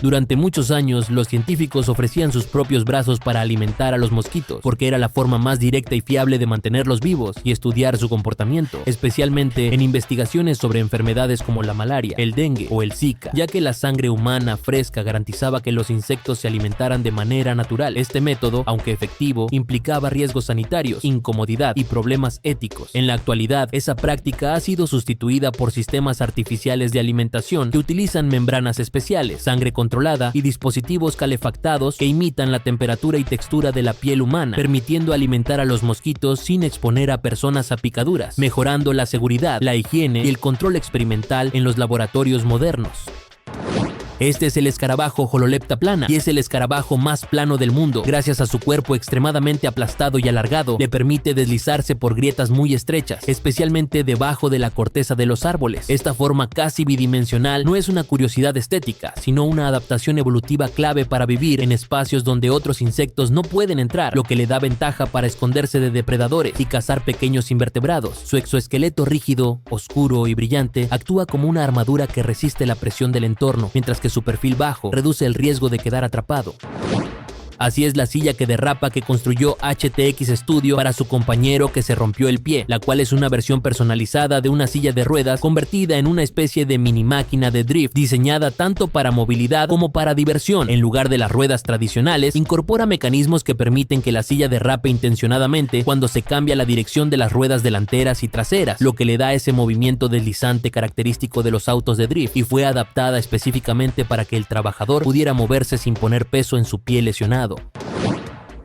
Speaker 1: Durante muchos años, los científicos ofrecían sus propios brazos para alimentar a los mosquitos, porque era la forma más directa y fiable de mantenerlos vivos y estudiar su comportamiento, especialmente en investigaciones sobre enfermedades como la malaria, el dengue o el Zika, ya que la sangre humana fresca garantizaba que los insectos se alimentaran de manera natural. Este método, aunque efectivo, implicaba riesgos sanitarios, incomodidad y problemas éticos. En la actualidad, esa práctica ha sido sustituida por sistemas artificiales de alimentación que utilizan membranas especiales, sangre controlada y dispositivos calefactados que imitan la temperatura y textura de la piel humana, permitiendo alimentar a los mosquitos sin exponer a personas a picaduras, mejorando la seguridad, la higiene y el control experimental en los laboratorios modernos. Este es el escarabajo Hololepta plana y es el escarabajo más plano del mundo. Gracias a su cuerpo extremadamente aplastado y alargado, le permite deslizarse por grietas muy estrechas, especialmente debajo de la corteza de los árboles. Esta forma casi bidimensional no es una curiosidad estética, sino una adaptación evolutiva clave para vivir en espacios donde otros insectos no pueden entrar, lo que le da ventaja para esconderse de depredadores y cazar pequeños invertebrados. Su exoesqueleto rígido, oscuro y brillante actúa como una armadura que resiste la presión del entorno, mientras que su perfil bajo reduce el riesgo de quedar atrapado. Así es la silla que derrapa que construyó HTX Studio para su compañero que se rompió el pie, la cual es una versión personalizada de una silla de ruedas convertida en una especie de mini máquina de drift, diseñada tanto para movilidad como para diversión. En lugar de las ruedas tradicionales, incorpora mecanismos que permiten que la silla derrape intencionadamente cuando se cambia la dirección de las ruedas delanteras y traseras, lo que le da ese movimiento deslizante característico de los autos de drift, y fue adaptada específicamente para que el trabajador pudiera moverse sin poner peso en su pie lesionado.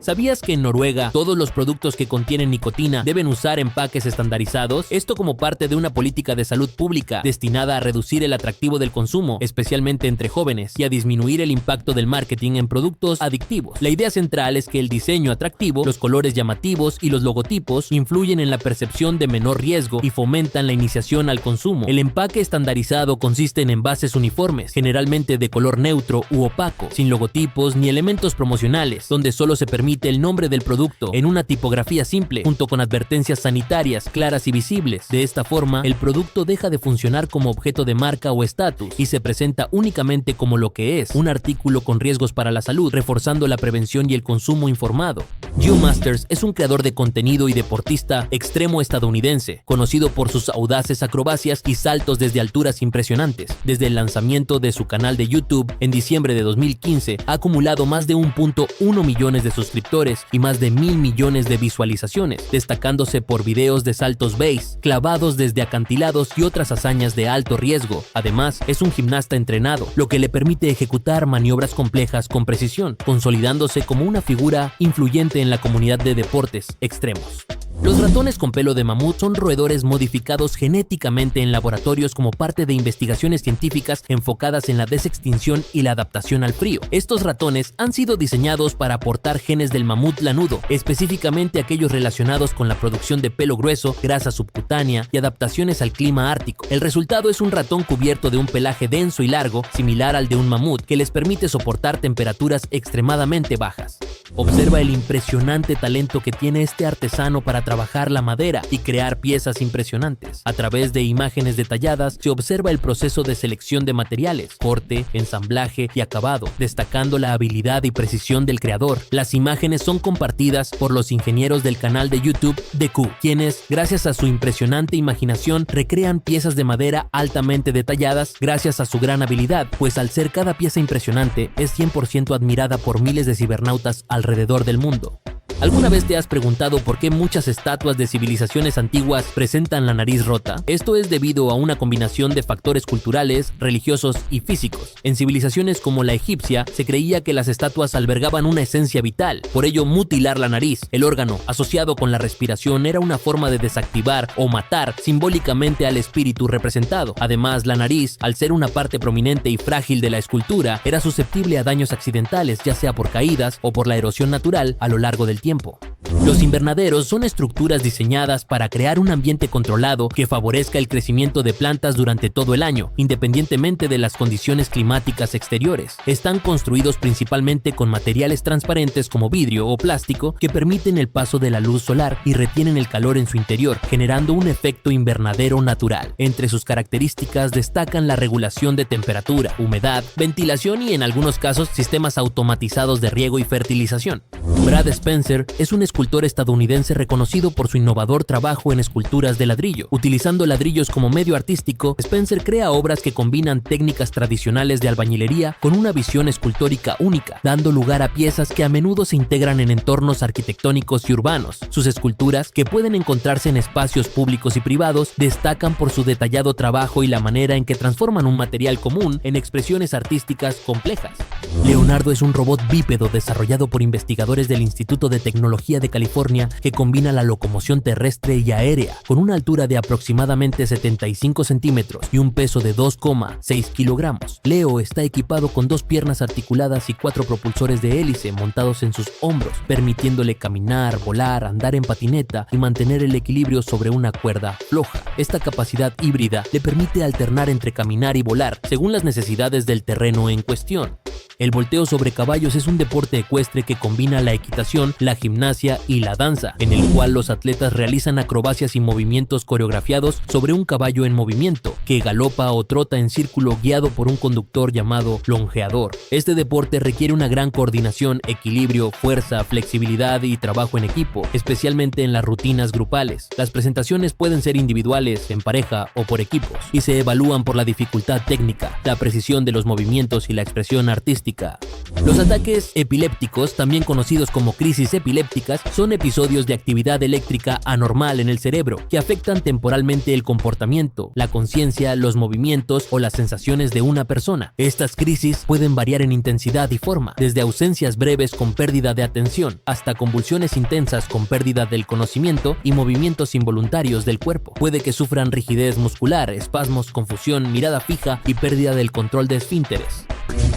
Speaker 1: ¿Sabías que en Noruega todos los productos que contienen nicotina deben usar empaques estandarizados? Esto como parte de una política de salud pública destinada a reducir el atractivo del consumo, especialmente entre jóvenes, y a disminuir el impacto del marketing en productos adictivos. La idea central es que el diseño atractivo, los colores llamativos y los logotipos influyen en la percepción de menor riesgo y fomentan la iniciación al consumo. El empaque estandarizado consiste en envases uniformes, generalmente de color neutro u opaco, sin logotipos ni elementos promocionales, donde solo se permite el nombre del producto en una tipografía simple, junto con advertencias sanitarias claras y visibles. De esta forma, el producto deja de funcionar como objeto de marca o estatus y se presenta únicamente como lo que es, un artículo con riesgos para la salud, reforzando la prevención y el consumo informado. Joe Masters es un creador de contenido y deportista extremo estadounidense, conocido por sus audaces acrobacias y saltos desde alturas impresionantes. Desde el lanzamiento de su canal de YouTube en diciembre de 2015, ha acumulado más de 1.1 millones de suscriptores y más de 1.000 millones de visualizaciones, destacándose por videos de saltos base, clavados desde acantilados y otras hazañas de alto riesgo. Además, es un gimnasta entrenado, lo que le permite ejecutar maniobras complejas con precisión, consolidándose como una figura influyente en la comunidad de deportes extremos. Los ratones con pelo de mamut son roedores modificados genéticamente en laboratorios como parte de investigaciones científicas enfocadas en la desextinción y la adaptación al frío. Estos ratones han sido diseñados para aportar genes del mamut lanudo, específicamente aquellos relacionados con la producción de pelo grueso, grasa subcutánea y adaptaciones al clima ártico. El resultado es un ratón cubierto de un pelaje denso y largo, similar al de un mamut, que les permite soportar temperaturas extremadamente bajas. Observa el impresionante talento que tiene este artesano para trabajar la madera y crear piezas impresionantes. A través de imágenes detalladas se observa el proceso de selección de materiales, corte, ensamblaje y acabado, destacando la habilidad y precisión del creador. Las imágenes son compartidas por los ingenieros del canal de YouTube Deku, quienes, gracias a su impresionante imaginación, recrean piezas de madera altamente detalladas gracias a su gran habilidad, pues al ser cada pieza impresionante, es 100% admirada por miles de cibernautas alrededor del mundo. ¿Alguna vez te has preguntado por qué muchas estatuas de civilizaciones antiguas presentan la nariz rota? Esto es debido a una combinación de factores culturales, religiosos y físicos. En civilizaciones como la egipcia, se creía que las estatuas albergaban una esencia vital. Por ello, mutilar la nariz, el órgano asociado con la respiración, era una forma de desactivar o matar simbólicamente al espíritu representado. Además, la nariz, al ser una parte prominente y frágil de la escultura, era susceptible a daños accidentales, ya sea por caídas o por la erosión natural a lo largo del tiempo. Los invernaderos son estructuras diseñadas para crear un ambiente controlado que favorezca el crecimiento de plantas durante todo el año, independientemente de las condiciones climáticas exteriores. Están construidos principalmente con materiales transparentes como vidrio o plástico que permiten el paso de la luz solar y retienen el calor en su interior, generando un efecto invernadero natural. Entre sus características destacan la regulación de temperatura, humedad, ventilación y en algunos casos sistemas automatizados de riego y fertilización. Brad Spencer es un escultor estadounidense reconocido por su innovador trabajo en esculturas de ladrillo. Utilizando ladrillos como medio artístico, Spencer crea obras que combinan técnicas tradicionales de albañilería con una visión escultórica única, dando lugar a piezas que a menudo se integran en entornos arquitectónicos y urbanos. Sus esculturas, que pueden encontrarse en espacios públicos y privados, destacan por su detallado trabajo y la manera en que transforman un material común en expresiones artísticas complejas. Leonardo es un robot bípedo desarrollado por investigadores del Instituto de Tecnología de California que combina la locomoción terrestre y aérea. Con una altura de aproximadamente 75 centímetros y un peso de 2,6 kilogramos, Leo está equipado con 2 piernas articuladas y 4 propulsores de hélice montados en sus hombros, permitiéndole caminar, volar, andar en patineta y mantener el equilibrio sobre una cuerda floja. Esta capacidad híbrida le permite alternar entre caminar y volar según las necesidades del terreno en cuestión. El volteo sobre caballos es un deporte ecuestre que combina la equitación, la gimnasia y la danza, en el cual los atletas realizan acrobacias y movimientos coreografiados sobre un caballo en movimiento, que galopa o trota en círculo guiado por un conductor llamado longeador. Este deporte requiere una gran coordinación, equilibrio, fuerza, flexibilidad y trabajo en equipo, especialmente en las rutinas grupales. Las presentaciones pueden ser individuales, en pareja o por equipos, y se evalúan por la dificultad técnica, la precisión de los movimientos y la expresión artística. Los ataques epilépticos, también conocidos como crisis epilépticas, son episodios de actividad eléctrica anormal en el cerebro que afectan temporalmente el comportamiento, la conciencia, los movimientos o las sensaciones de una persona. Estas crisis pueden variar en intensidad y forma, desde ausencias breves con pérdida de atención hasta convulsiones intensas con pérdida del conocimiento y movimientos involuntarios del cuerpo. Puede que sufran rigidez muscular, espasmos, confusión, mirada fija y pérdida del control de esfínteres.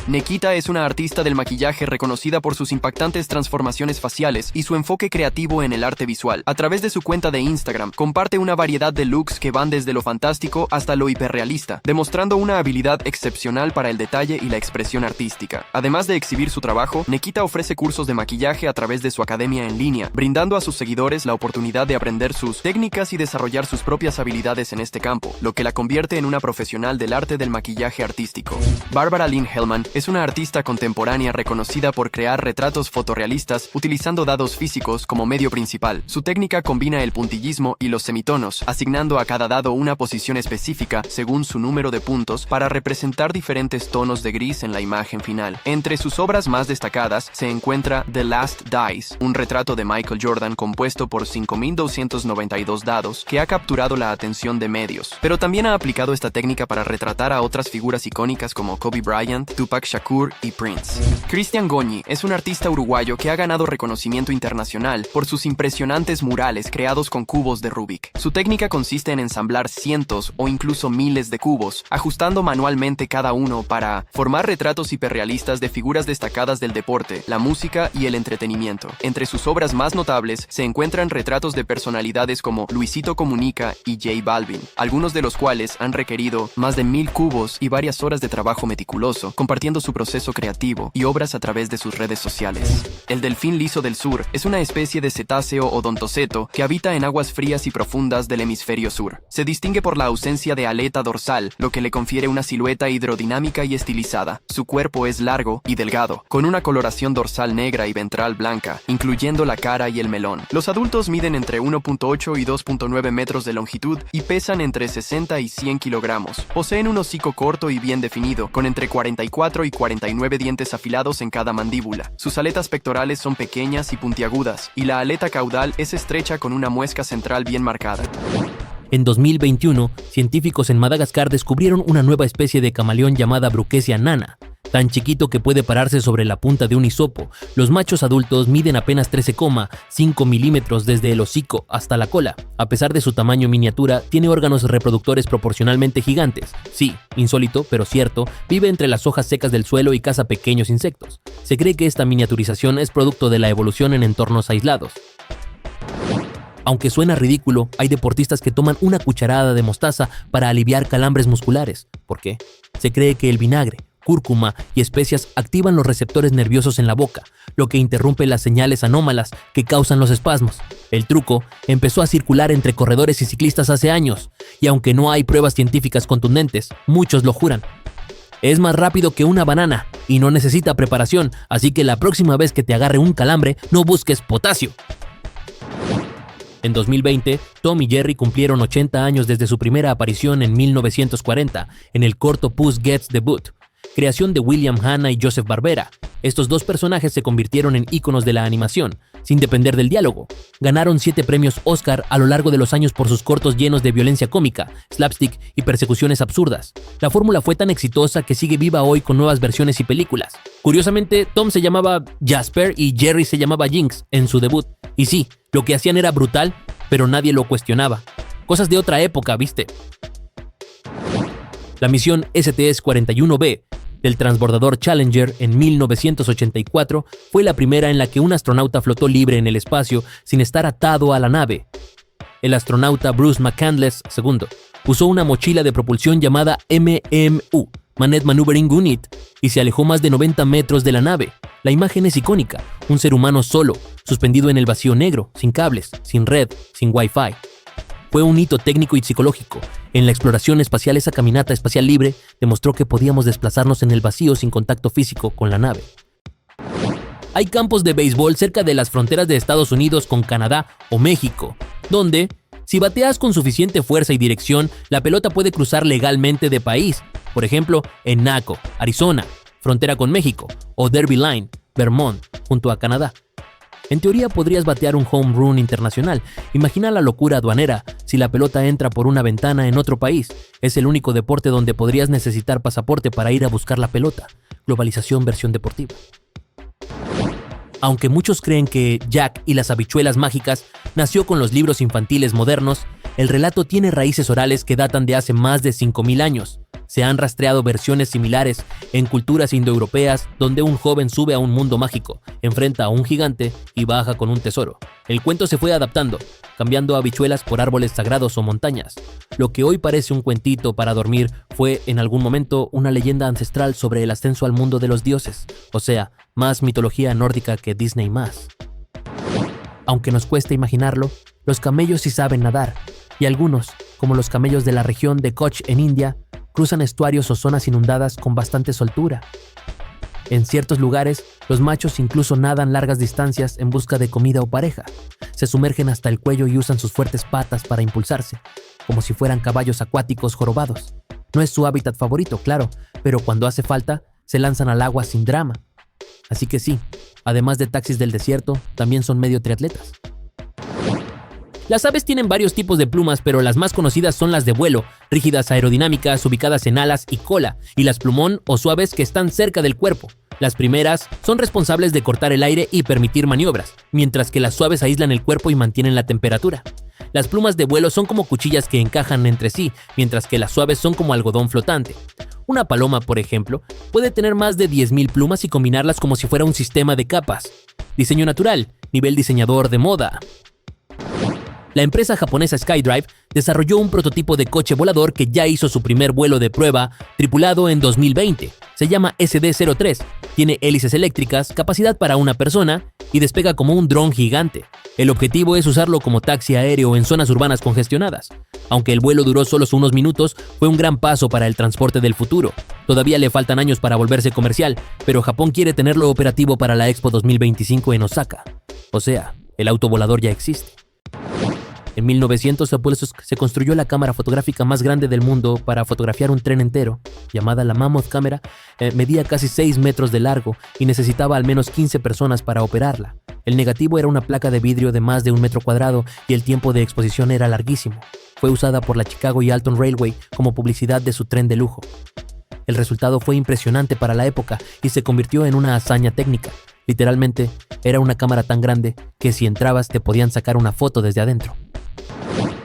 Speaker 2: Nikita es una artista del maquillaje reconocida por sus impactantes transformaciones faciales y su enfoque creativo en el arte visual. A través de su cuenta de Instagram, comparte una variedad de looks que van desde lo fantástico hasta lo hiperrealista, demostrando una habilidad excepcional para el detalle y la expresión artística. Además de exhibir su trabajo, Nikita ofrece cursos de maquillaje a través de su academia en línea, brindando a sus seguidores la oportunidad de aprender sus técnicas y desarrollar sus propias habilidades en este campo, lo que la convierte en una profesional del arte del maquillaje artístico. Barbara Lynn Hellman es una artista contemporánea reconocida por crear retratos fotorrealistas utilizando dados físicos como medio principal. Su técnica combina el puntillismo y los semitonos, asignando a cada dado una posición específica según su número de puntos para representar diferentes tonos de gris en la imagen final. Entre sus obras más destacadas se encuentra The Last Dice, un retrato de Michael Jordan compuesto por 5.292 dados que ha capturado la atención de medios. Pero también ha aplicado esta técnica para retratar a otras figuras icónicas como Kobe Bryant, Tupac Shakur y Prince. Cristian Goñi es un artista uruguayo que ha ganado reconocimiento internacional por sus impresionantes murales creados con cubos de Rubik. Su técnica consiste en ensamblar cientos o incluso miles de cubos, ajustando manualmente cada uno para formar retratos hiperrealistas de figuras destacadas del deporte, la música y el entretenimiento. Entre sus obras más notables se encuentran retratos de personalidades como Luisito Comunica y J Balvin, algunos de los cuales han requerido más de 1000 cubos y varias horas de trabajo meticuloso, compartiendo su proceso creativo y obras a través de sus redes sociales. El delfín liso del sur es una especie de cetáceo odontoceto que habita en aguas frías y profundas del hemisferio sur. Se distingue por la ausencia de aleta dorsal, lo que le confiere una silueta hidrodinámica y estilizada. Su cuerpo es largo y delgado, con una coloración dorsal negra y ventral blanca, incluyendo la cara y el melón. Los adultos miden entre 1.8 y 2.9 metros de longitud y pesan entre 60 y 100 kilogramos. Poseen un hocico corto y bien definido, con entre 44 y 49 dientes afilados en cada mandíbula. Sus aletas pectorales son pequeñas y puntiagudas, y la aleta caudal es estrecha con una muesca central bien marcada.
Speaker 1: En 2021, científicos en Madagascar descubrieron una nueva especie de camaleón llamada Bruchesia nana, tan chiquito que puede pararse sobre la punta de un hisopo. Los machos adultos miden apenas 13,5 milímetros desde el hocico hasta la cola. A pesar de su tamaño miniatura, tiene órganos reproductores proporcionalmente gigantes. Sí, insólito, pero cierto, vive entre las hojas secas del suelo y caza pequeños insectos. Se cree que esta miniaturización es producto de la evolución en entornos aislados. Aunque suena ridículo, hay deportistas que toman una cucharada de mostaza para aliviar calambres musculares. ¿Por qué? Se cree que el vinagre, cúrcuma y especias activan los receptores nerviosos en la boca, lo que interrumpe las señales anómalas que causan los espasmos. El truco empezó a circular entre corredores y ciclistas hace años, y aunque no hay pruebas científicas contundentes, muchos lo juran. Es más rápido que una banana y no necesita preparación, así que la próxima vez que te agarre un calambre, no busques potasio. En 2020, Tom y Jerry cumplieron 80 años desde su primera aparición en 1940 en el corto Puss Gets the Boot, creación de William Hanna y Joseph Barbera. Estos dos personajes se convirtieron en íconos de la animación, sin depender del diálogo. Ganaron 7 premios Oscar a lo largo de los años por sus cortos llenos de violencia cómica, slapstick y persecuciones absurdas. La fórmula fue tan exitosa que sigue viva hoy con nuevas versiones y películas. Curiosamente, Tom se llamaba Jasper y Jerry se llamaba Jinx en su debut. Y sí, lo que hacían era brutal, pero nadie lo cuestionaba. Cosas de otra época, ¿viste? La misión STS-41B del transbordador Challenger en 1984 fue la primera en la que un astronauta flotó libre en el espacio sin estar atado a la nave. El astronauta Bruce McCandless II usó una mochila de propulsión llamada MMU, Manet Maneuvering Unit, y se alejó más de 90 metros de la nave. La imagen es icónica, un ser humano solo, suspendido en el vacío negro, sin cables, sin red, sin Wi-Fi. Fue un hito técnico y psicológico. En la exploración espacial, esa caminata espacial libre demostró que podíamos desplazarnos en el vacío sin contacto físico con la nave. Hay campos de béisbol cerca de las fronteras de Estados Unidos con Canadá o México, donde, si bateas con suficiente fuerza y dirección, la pelota puede cruzar legalmente de país. Por ejemplo, en Naco, Arizona, frontera con México, o Derby Line, Vermont, junto a Canadá. En teoría podrías batear un home run internacional. Imagina la locura aduanera si la pelota entra por una ventana en otro país. Es el único deporte donde podrías necesitar pasaporte para ir a buscar la pelota. Globalización versión deportiva. Aunque muchos creen que Jack y las habichuelas mágicas nació con los libros infantiles modernos, el relato tiene raíces orales que datan de hace más de 5.000 años. Se han rastreado versiones similares en culturas indoeuropeas donde un joven sube a un mundo mágico, enfrenta a un gigante y baja con un tesoro. El cuento se fue adaptando, cambiando habichuelas por árboles sagrados o montañas. Lo que hoy parece un cuentito para dormir fue en algún momento una leyenda ancestral sobre el ascenso al mundo de los dioses, o sea, más mitología nórdica que Disney más. Aunque nos cueste imaginarlo, los camellos sí saben nadar, y algunos, como los camellos de la región de Kutch en India, cruzan estuarios o zonas inundadas con bastante soltura. En ciertos lugares, los machos incluso nadan largas distancias en busca de comida o pareja. Se sumergen hasta el cuello y usan sus fuertes patas para impulsarse, como si fueran caballos acuáticos jorobados. No es su hábitat favorito, claro, pero cuando hace falta, se lanzan al agua sin drama. Así que sí, además de taxis del desierto, también son medio triatletas. Las aves tienen varios tipos de plumas, pero las más conocidas son las de vuelo, rígidas aerodinámicas ubicadas en alas y cola, y las plumón o suaves que están cerca del cuerpo. Las primeras son responsables de cortar el aire y permitir maniobras, mientras que las suaves aíslan el cuerpo y mantienen la temperatura. Las plumas de vuelo son como cuchillas que encajan entre sí, mientras que las suaves son como algodón flotante. Una paloma, por ejemplo, puede tener más de 10.000 plumas y combinarlas como si fuera un sistema de capas. Diseño natural, nivel diseñador de moda. La empresa japonesa SkyDrive desarrolló un prototipo de coche volador que ya hizo su primer vuelo de prueba tripulado en 2020. Se llama SD-03 Tiene hélices eléctricas, capacidad para una persona y despega como un dron gigante. El objetivo es usarlo como taxi aéreo en zonas urbanas congestionadas. Aunque el vuelo duró solo unos minutos, fue un gran paso para el transporte del futuro. Todavía le faltan años para volverse comercial, pero Japón quiere tenerlo operativo para la Expo 2025 en Osaka. O sea, el auto volador ya existe. En 1900 se construyó la cámara fotográfica más grande del mundo para fotografiar un tren entero, llamada la Mammoth Camera. Medía casi 6 metros de largo y necesitaba al menos 15 personas para operarla. El negativo era una placa de vidrio de más de 1 metro cuadrado y el tiempo de exposición era larguísimo. Fue usada por la Chicago y Alton Railway como publicidad de su tren de lujo. El resultado fue impresionante para la época y se convirtió en una hazaña técnica. Literalmente, era una cámara tan grande que si entrabas te podían sacar una foto desde adentro.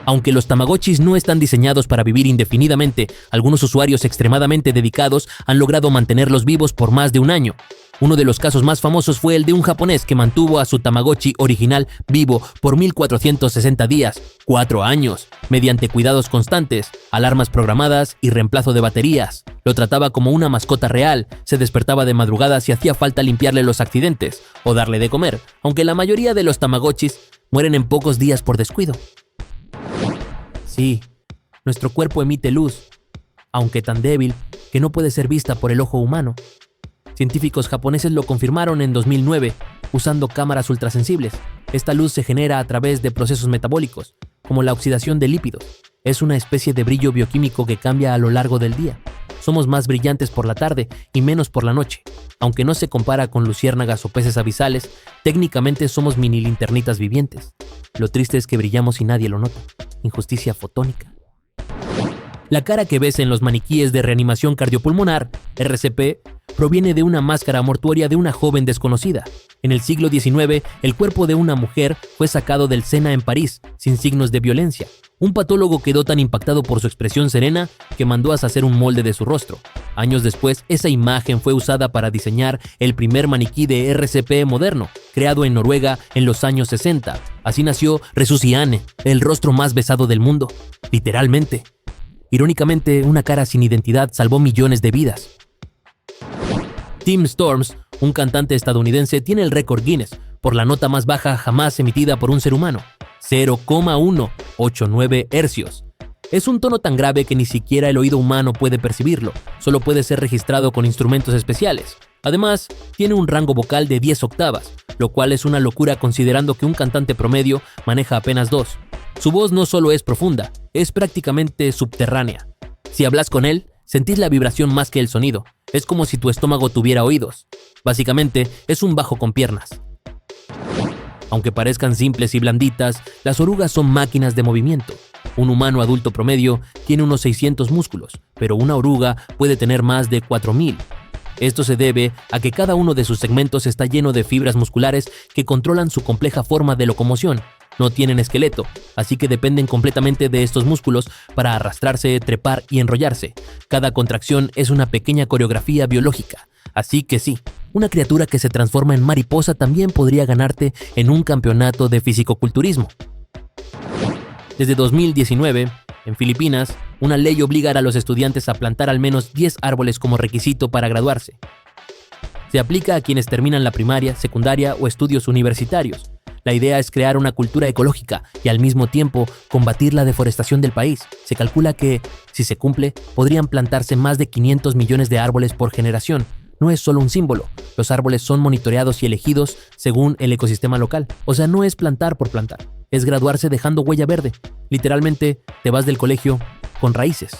Speaker 1: Aunque los Tamagotchis no están diseñados para vivir indefinidamente, algunos usuarios extremadamente dedicados han logrado mantenerlos vivos por más de un año. Uno de los casos más famosos fue el de un japonés que mantuvo a su Tamagotchi original vivo por 1460 días, 4 años, mediante cuidados constantes, alarmas programadas y reemplazo de baterías. Lo trataba como una mascota real, se despertaba de madrugada si hacía falta limpiarle los accidentes o darle de comer, aunque la mayoría de los Tamagotchis mueren en pocos días por descuido. Sí, nuestro cuerpo emite luz, aunque tan débil que no puede ser vista por el ojo humano. Científicos japoneses lo confirmaron en 2009 usando cámaras ultrasensibles. Esta luz se genera a través de procesos metabólicos, como la oxidación de lípidos. Es una especie de brillo bioquímico que cambia a lo largo del día. Somos más brillantes por la tarde y menos por la noche. Aunque no se compara con luciérnagas o peces abisales, técnicamente somos mini linternitas vivientes. Lo triste es que brillamos y nadie lo nota. Injusticia fotónica. La cara que ves en los maniquíes de reanimación cardiopulmonar, RCP, proviene de una máscara mortuoria de una joven desconocida. En el siglo XIX, el cuerpo de una mujer fue sacado del Sena en París, sin signos de violencia. Un patólogo quedó tan impactado por su expresión serena que mandó a hacer un molde de su rostro. Años después, esa imagen fue usada para diseñar el primer maniquí de RCP moderno, creado en Noruega en los años 60. Así nació Resuciane, el rostro más besado del mundo. Literalmente. Irónicamente, una cara sin identidad salvó millones de vidas. Tim Storms, un cantante estadounidense, tiene el récord Guinness por la nota más baja jamás emitida por un ser humano, 0,189 hercios. Es un tono tan grave que ni siquiera el oído humano puede percibirlo, solo puede ser registrado con instrumentos especiales. Además, tiene un rango vocal de 10 octavas, lo cual es una locura considerando que un cantante promedio maneja apenas 2. Su voz no solo es profunda, es prácticamente subterránea. Si hablas con él, sentís la vibración más que el sonido. Es como si tu estómago tuviera oídos. Básicamente, es un bajo con piernas. Aunque parezcan simples y blanditas, las orugas son máquinas de movimiento. Un humano adulto promedio tiene unos 600 músculos, pero una oruga puede tener más de 4000. Esto se debe a que cada uno de sus segmentos está lleno de fibras musculares que controlan su compleja forma de locomoción. No tienen esqueleto, así que dependen completamente de estos músculos para arrastrarse, trepar y enrollarse. Cada contracción es una pequeña coreografía biológica. Así que sí, una criatura que se transforma en mariposa también podría ganarte en un campeonato de fisicoculturismo. Desde 2019, en Filipinas, una ley obliga a los estudiantes a plantar al menos 10 árboles como requisito para graduarse. Se aplica a quienes terminan la primaria, secundaria o estudios universitarios. La idea es crear una cultura ecológica y al mismo tiempo combatir la deforestación del país. Se calcula que, si se cumple, podrían plantarse más de 500 millones de árboles por generación. No es solo un símbolo, los árboles son monitoreados y elegidos según el ecosistema local. O sea, no es plantar por plantar, es graduarse dejando huella verde. Literalmente, te vas del colegio con raíces.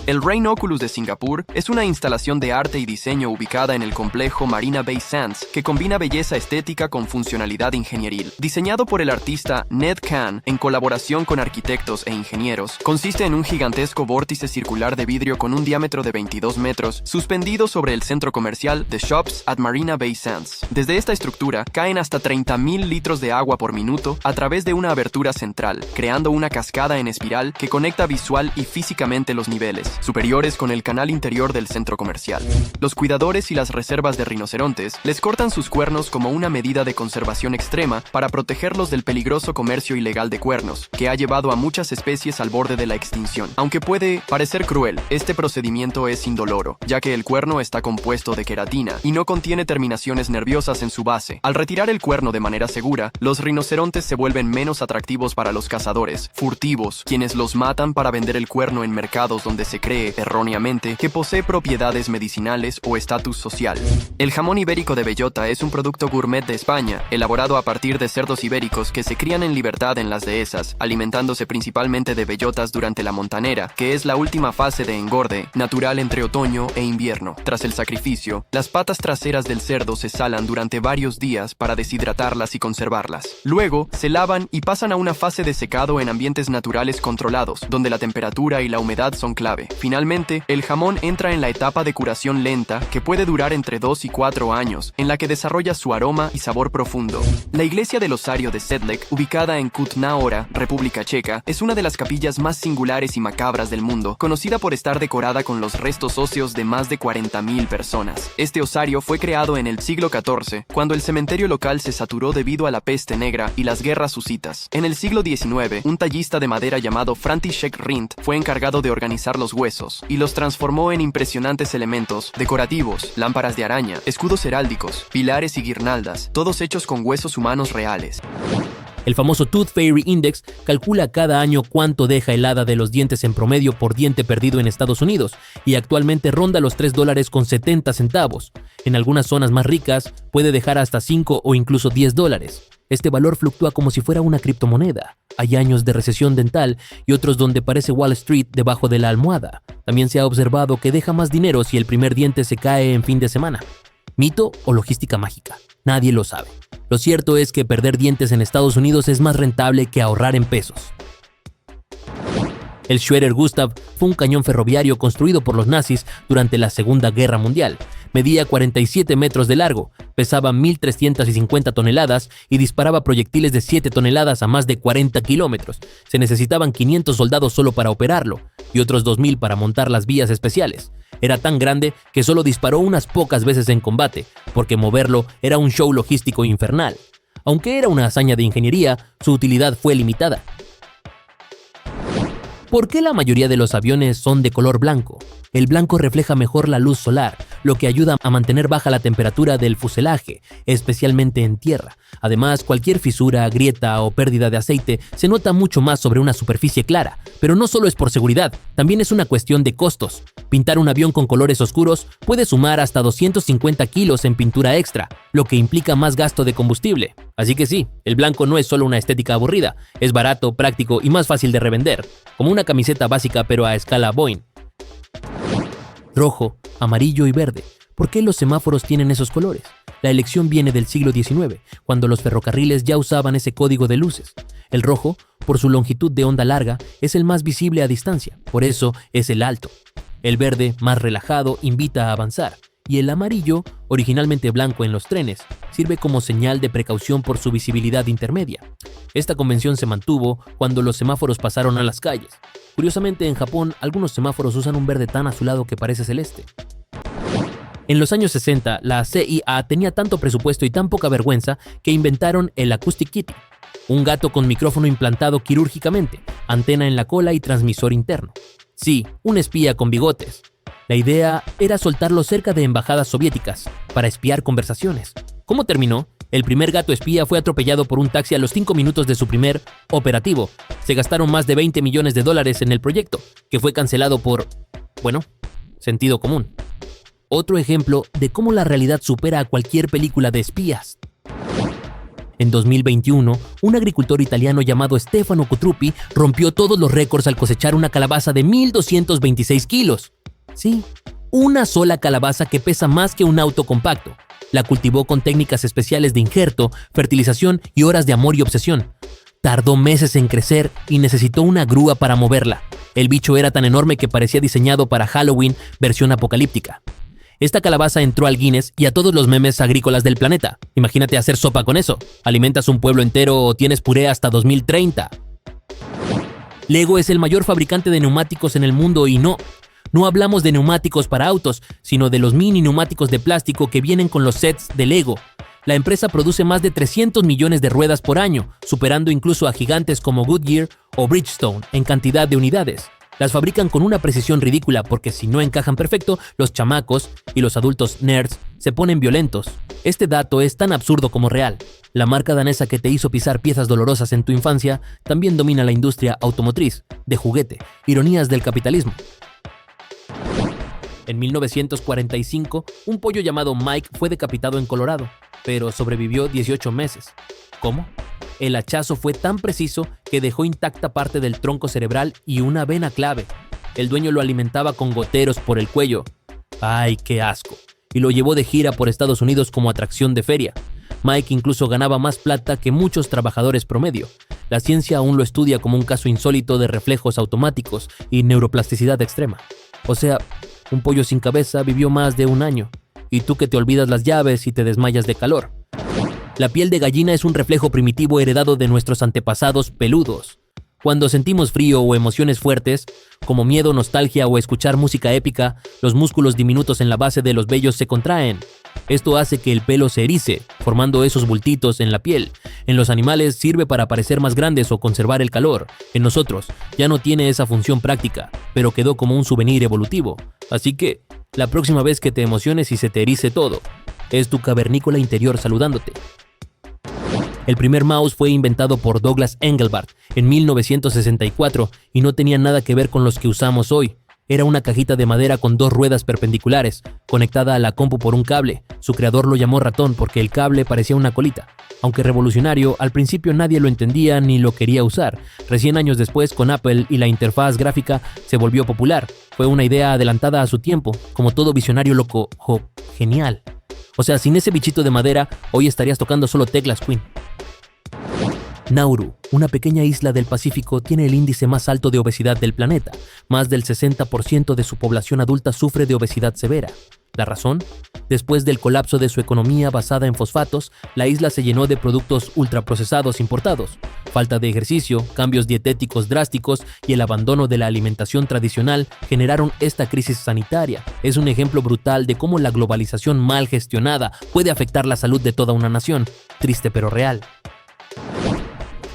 Speaker 2: El Rainoculus de Singapur es una instalación de arte y diseño ubicada en el complejo Marina Bay Sands que combina belleza estética con funcionalidad ingenieril. Diseñado por el artista Ned Khan en colaboración con arquitectos e ingenieros, consiste en un gigantesco vórtice circular de vidrio con un diámetro de 22 metros suspendido sobre el centro comercial The Shops at Marina Bay Sands. Desde esta estructura caen hasta 30.000 litros de agua por minuto a través de una abertura central, creando una cascada en espiral que conecta visual y físicamente los niveles desniveles, superiores con el canal interior del centro comercial. Los cuidadores y las reservas de rinocerontes les cortan sus cuernos como una medida de conservación extrema para protegerlos del peligroso comercio ilegal de cuernos, que ha llevado a muchas especies al borde de la extinción. Aunque puede parecer cruel, este procedimiento es indoloro, ya que el cuerno está compuesto de queratina y no contiene terminaciones nerviosas en su base. Al retirar el cuerno de manera segura, los rinocerontes se vuelven menos atractivos para los cazadores furtivos, quienes los matan para vender el cuerno en mercados donde se cree, erróneamente, que posee propiedades medicinales o estatus social. El jamón ibérico de bellota es un producto gourmet de España, elaborado a partir de cerdos ibéricos que se crían en libertad en las dehesas, alimentándose principalmente de bellotas durante la montanera, que es la última fase de engorde, natural entre otoño e invierno. Tras el sacrificio, las patas traseras del cerdo se salan durante varios días para deshidratarlas y conservarlas. Luego, se lavan y pasan a una fase de secado en ambientes naturales controlados, donde la temperatura y la humedad son clave. Finalmente, el jamón entra en la etapa de curación lenta, que puede durar entre 2 y 4 años, en la que desarrolla su aroma y sabor profundo. La iglesia del Osario de Sedlec, ubicada en Kutná Hora, República Checa, es una de las capillas más singulares y macabras del mundo, conocida por estar decorada con los restos óseos de más de 40.000 personas. Este osario fue creado en el siglo XIV, cuando el cementerio local se saturó debido a la peste negra y las guerras husitas. En el siglo XIX, un tallista de madera llamado František Rindt fue encargado de organizar los huesos y los transformó en impresionantes elementos decorativos, lámparas de araña, escudos heráldicos, pilares y guirnaldas, todos hechos con huesos humanos reales.
Speaker 1: El famoso Tooth Fairy Index calcula cada año cuánto deja el hada de los dientes en promedio por diente perdido en Estados Unidos y actualmente ronda los $3.70. En algunas zonas más ricas puede dejar hasta 5 o incluso $10. Este valor fluctúa como si fuera una criptomoneda. Hay años de recesión dental y otros donde parece Wall Street debajo de la almohada. También se ha observado que deja más dinero si el primer diente se cae en fin de semana. ¿Mito o logística mágica? Nadie lo sabe. Lo cierto es que perder dientes en Estados Unidos es más rentable que ahorrar en pesos. El Schwerer Gustav fue un cañón ferroviario construido por los nazis durante la Segunda Guerra Mundial. Medía 47 metros de largo, pesaba 1.350 toneladas y disparaba proyectiles de 7 toneladas a más de 40 kilómetros. Se necesitaban 500 soldados solo para operarlo y otros 2.000 para montar las vías especiales. Era tan grande que solo disparó unas pocas veces en combate, porque moverlo era un show logístico infernal. Aunque era una hazaña de ingeniería, su utilidad fue limitada. ¿Por qué la mayoría de los aviones son de color blanco? El blanco refleja mejor la luz solar, lo que ayuda a mantener baja la temperatura del fuselaje, especialmente en tierra. Además, cualquier fisura, grieta o pérdida de aceite se nota mucho más sobre una superficie clara. Pero no solo es por seguridad, también es una cuestión de costos. Pintar un avión con colores oscuros puede sumar hasta 250 kilos en pintura extra, lo que implica más gasto de combustible. Así que sí, el blanco no es solo una estética aburrida, es barato, práctico y más fácil de revender, como una camiseta básica pero a escala Boeing. Rojo, amarillo y verde. ¿Por qué los semáforos tienen esos colores? La elección viene del siglo XIX, cuando los ferrocarriles ya usaban ese código de luces. El rojo, por su longitud de onda larga, es el más visible a distancia, por eso es el alto. El verde, más relajado, invita a avanzar. Y el amarillo, originalmente blanco en los trenes, sirve como señal de precaución por su visibilidad intermedia. Esta convención se mantuvo cuando los semáforos pasaron a las calles. Curiosamente, en Japón, algunos semáforos usan un verde tan azulado que parece celeste. En los años 60, la CIA tenía tanto presupuesto y tan poca vergüenza que inventaron el Acoustic Kitty, un gato con micrófono implantado quirúrgicamente, antena en la cola y transmisor interno. Sí, un espía con bigotes. La idea era soltarlo cerca de embajadas soviéticas para espiar conversaciones. ¿Cómo terminó? El primer gato espía fue atropellado por un taxi a los 5 minutos de su primer operativo. Se gastaron más de $20 millones en el proyecto, que fue cancelado por, sentido común. Otro ejemplo de cómo la realidad supera a cualquier película de espías. En 2021, un agricultor italiano llamado Stefano Cutruppi rompió todos los récords al cosechar una calabaza de 1.226 kilos. Sí, una sola calabaza que pesa más que un auto compacto. La cultivó con técnicas especiales de injerto, fertilización y horas de amor y obsesión. Tardó meses en crecer y necesitó una grúa para moverla. El bicho era tan enorme que parecía diseñado para Halloween versión apocalíptica. Esta calabaza entró al Guinness y a todos los memes agrícolas del planeta. Imagínate hacer sopa con eso. Alimentas un pueblo entero o tienes puré hasta 2030. Lego es el mayor fabricante de neumáticos en el mundo y no hablamos de neumáticos para autos, sino de los mini neumáticos de plástico que vienen con los sets de Lego. La empresa produce más de 300 millones de ruedas por año, superando incluso a gigantes como Goodyear o Bridgestone en cantidad de unidades. Las fabrican con una precisión ridícula porque si no encajan perfecto, los chamacos y los adultos nerds se ponen violentos. Este dato es tan absurdo como real. La marca danesa que te hizo pisar piezas dolorosas en tu infancia también domina la industria automotriz, de juguete, ironías del capitalismo. En 1945, un pollo llamado Mike fue decapitado en Colorado, pero sobrevivió 18 meses. ¿Cómo? El hachazo fue tan preciso que dejó intacta parte del tronco cerebral y una vena clave. El dueño lo alimentaba con goteros por el cuello. ¡Ay, qué asco! Y lo llevó de gira por Estados Unidos como atracción de feria. Mike incluso ganaba más plata que muchos trabajadores promedio. La ciencia aún lo estudia como un caso insólito de reflejos automáticos y neuroplasticidad extrema. O sea, un pollo sin cabeza vivió más de un año. Y tú que te olvidas las llaves y te desmayas de calor. La piel de gallina es un reflejo primitivo heredado de nuestros antepasados peludos. Cuando sentimos frío o emociones fuertes, como miedo, nostalgia o escuchar música épica, los músculos diminutos en la base de los vellos se contraen. Esto hace que el pelo se erice, formando esos bultitos en la piel. En los animales sirve para parecer más grandes o conservar el calor. En nosotros ya no tiene esa función práctica, pero quedó como un souvenir evolutivo. Así que, la próxima vez que te emociones y se te erice todo, es tu cavernícola interior saludándote. El primer mouse fue inventado por Douglas Engelbart en 1964 y no tenía nada que ver con los que usamos hoy. Era una cajita de madera con dos ruedas perpendiculares, conectada a la compu por un cable. Su creador lo llamó ratón porque el cable parecía una colita. Aunque revolucionario, al principio nadie lo entendía ni lo quería usar. Recién años después, con Apple y la interfaz gráfica, se volvió popular. Fue una idea adelantada a su tiempo, como todo visionario loco. Genial. O sea, sin ese bichito de madera, hoy estarías tocando solo teclas, Queen. Nauru, una pequeña isla del Pacífico, tiene el índice más alto de obesidad del planeta. Más del 60% de su población adulta sufre de obesidad severa. ¿La razón? Después del colapso de su economía basada en fosfatos, la isla se llenó de productos ultraprocesados importados. Falta de ejercicio, cambios dietéticos drásticos y el abandono de la alimentación tradicional generaron esta crisis sanitaria. Es un ejemplo brutal de cómo la globalización mal gestionada puede afectar la salud de toda una nación. Triste pero real.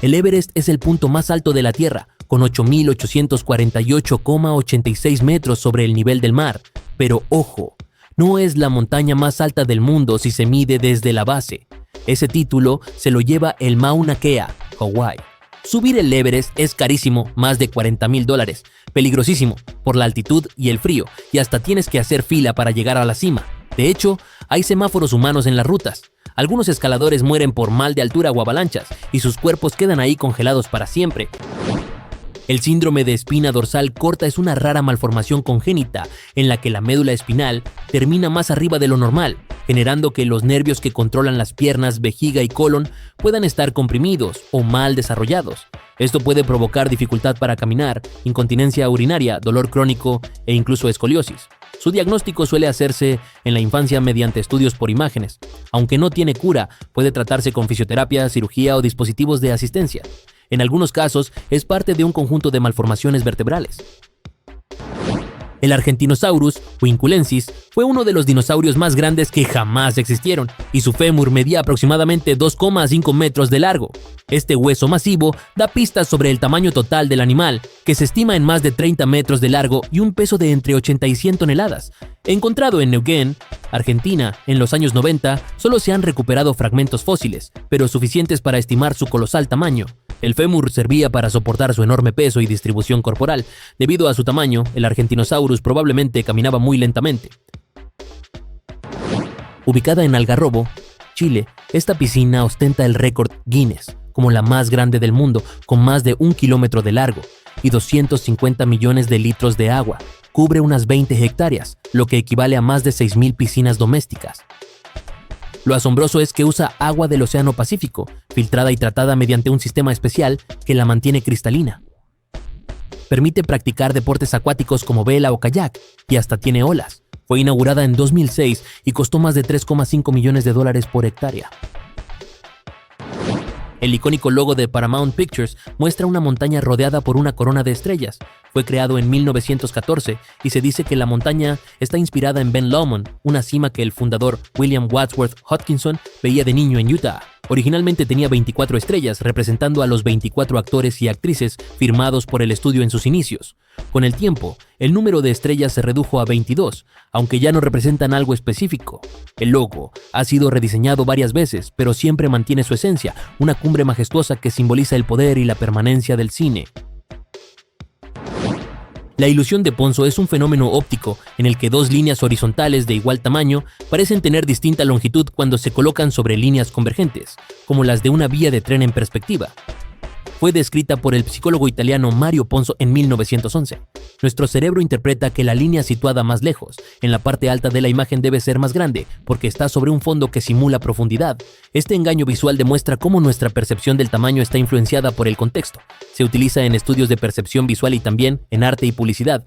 Speaker 1: El Everest es el punto más alto de la Tierra, con 8.848,86 metros sobre el nivel del mar. Pero ojo, no es la montaña más alta del mundo si se mide desde la base. Ese título se lo lleva el Mauna Kea, Hawái. Subir el Everest es carísimo, más de $40,000, peligrosísimo por la altitud y el frío, y hasta tienes que hacer fila para llegar a la cima. De hecho, hay semáforos humanos en las rutas. Algunos escaladores mueren por mal de altura o avalanchas, y sus cuerpos quedan ahí congelados para siempre. El síndrome de espina dorsal corta es una rara malformación congénita en la que la médula espinal termina más arriba de lo normal, generando que los nervios que controlan las piernas, vejiga y colon puedan estar comprimidos o mal desarrollados. Esto puede provocar dificultad para caminar, incontinencia urinaria, dolor crónico e incluso escoliosis. Su diagnóstico suele hacerse en la infancia mediante estudios por imágenes. Aunque no tiene cura, puede tratarse con fisioterapia, cirugía o dispositivos de asistencia. En algunos casos, es parte de un conjunto de malformaciones vertebrales. El Argentinosaurus huinculensis fue uno de los dinosaurios más grandes que jamás existieron, y su fémur medía aproximadamente 2,5 metros de largo. Este hueso masivo da pistas sobre el tamaño total del animal, que se estima en más de 30 metros de largo y un peso de entre 80 y 100 toneladas. Encontrado en Neuquén, Argentina, en los años 90, solo se han recuperado fragmentos fósiles, pero suficientes para estimar su colosal tamaño. El fémur servía para soportar su enorme peso y distribución corporal. Debido a su tamaño, el Argentinosaurus probablemente caminaba muy lentamente. Ubicada en Algarrobo, Chile, esta piscina ostenta el récord Guinness como la más grande del mundo, con más de 1 kilómetro de largo y 250 millones de litros de agua. Cubre unas 20 hectáreas, lo que equivale a más de 6.000 piscinas domésticas. Lo asombroso es que usa agua del Océano Pacífico, filtrada y tratada mediante un sistema especial que la mantiene cristalina. Permite practicar deportes acuáticos como vela o kayak, y hasta tiene olas. Fue inaugurada en 2006 y costó más de $3,5 millones por hectárea. El icónico logo de Paramount Pictures muestra una montaña rodeada por una corona de estrellas. Fue creado en 1914 y se dice que la montaña está inspirada en Ben Lomond, una cima que el fundador William Wadsworth Hodgkinson veía de niño en Utah. Originalmente tenía 24 estrellas, representando a los 24 actores y actrices firmados por el estudio en sus inicios. Con el tiempo, el número de estrellas se redujo a 22, aunque ya no representan algo específico. El logo ha sido rediseñado varias veces, pero siempre mantiene su esencia, una cumbre majestuosa que simboliza el poder y la permanencia del cine. La ilusión de Ponzo es un fenómeno óptico en el que dos líneas horizontales de igual tamaño parecen tener distinta longitud cuando se colocan sobre líneas convergentes, como las de una vía de tren en perspectiva. Fue descrita por el psicólogo italiano Mario Ponzo en 1911. Nuestro cerebro interpreta que la línea situada más lejos, en la parte alta de la imagen, debe ser más grande, porque está sobre un fondo que simula profundidad. Este engaño visual demuestra cómo nuestra percepción del tamaño está influenciada por el contexto. Se utiliza en estudios de percepción visual y también en arte y publicidad.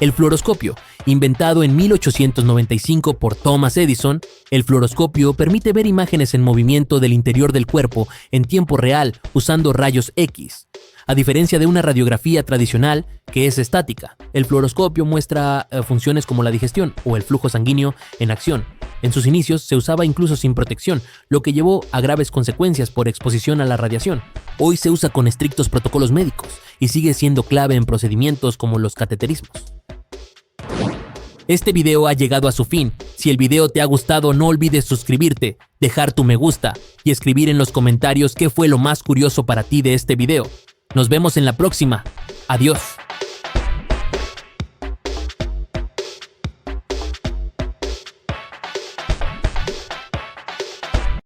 Speaker 1: El fluoroscopio, inventado en 1895 por Thomas Edison, el fluoroscopio permite ver imágenes en movimiento del interior del cuerpo en tiempo real usando rayos X. A diferencia de una radiografía tradicional que es estática, el fluoroscopio muestra funciones como la digestión o el flujo sanguíneo en acción. En sus inicios se usaba incluso sin protección, lo que llevó a graves consecuencias por exposición a la radiación. Hoy se usa con estrictos protocolos médicos y sigue siendo clave en procedimientos como los cateterismos. Este video ha llegado a su fin. Si el video te ha gustado, no olvides suscribirte, dejar tu me gusta y escribir en los comentarios qué fue lo más curioso para ti de este video. Nos vemos en la próxima. Adiós.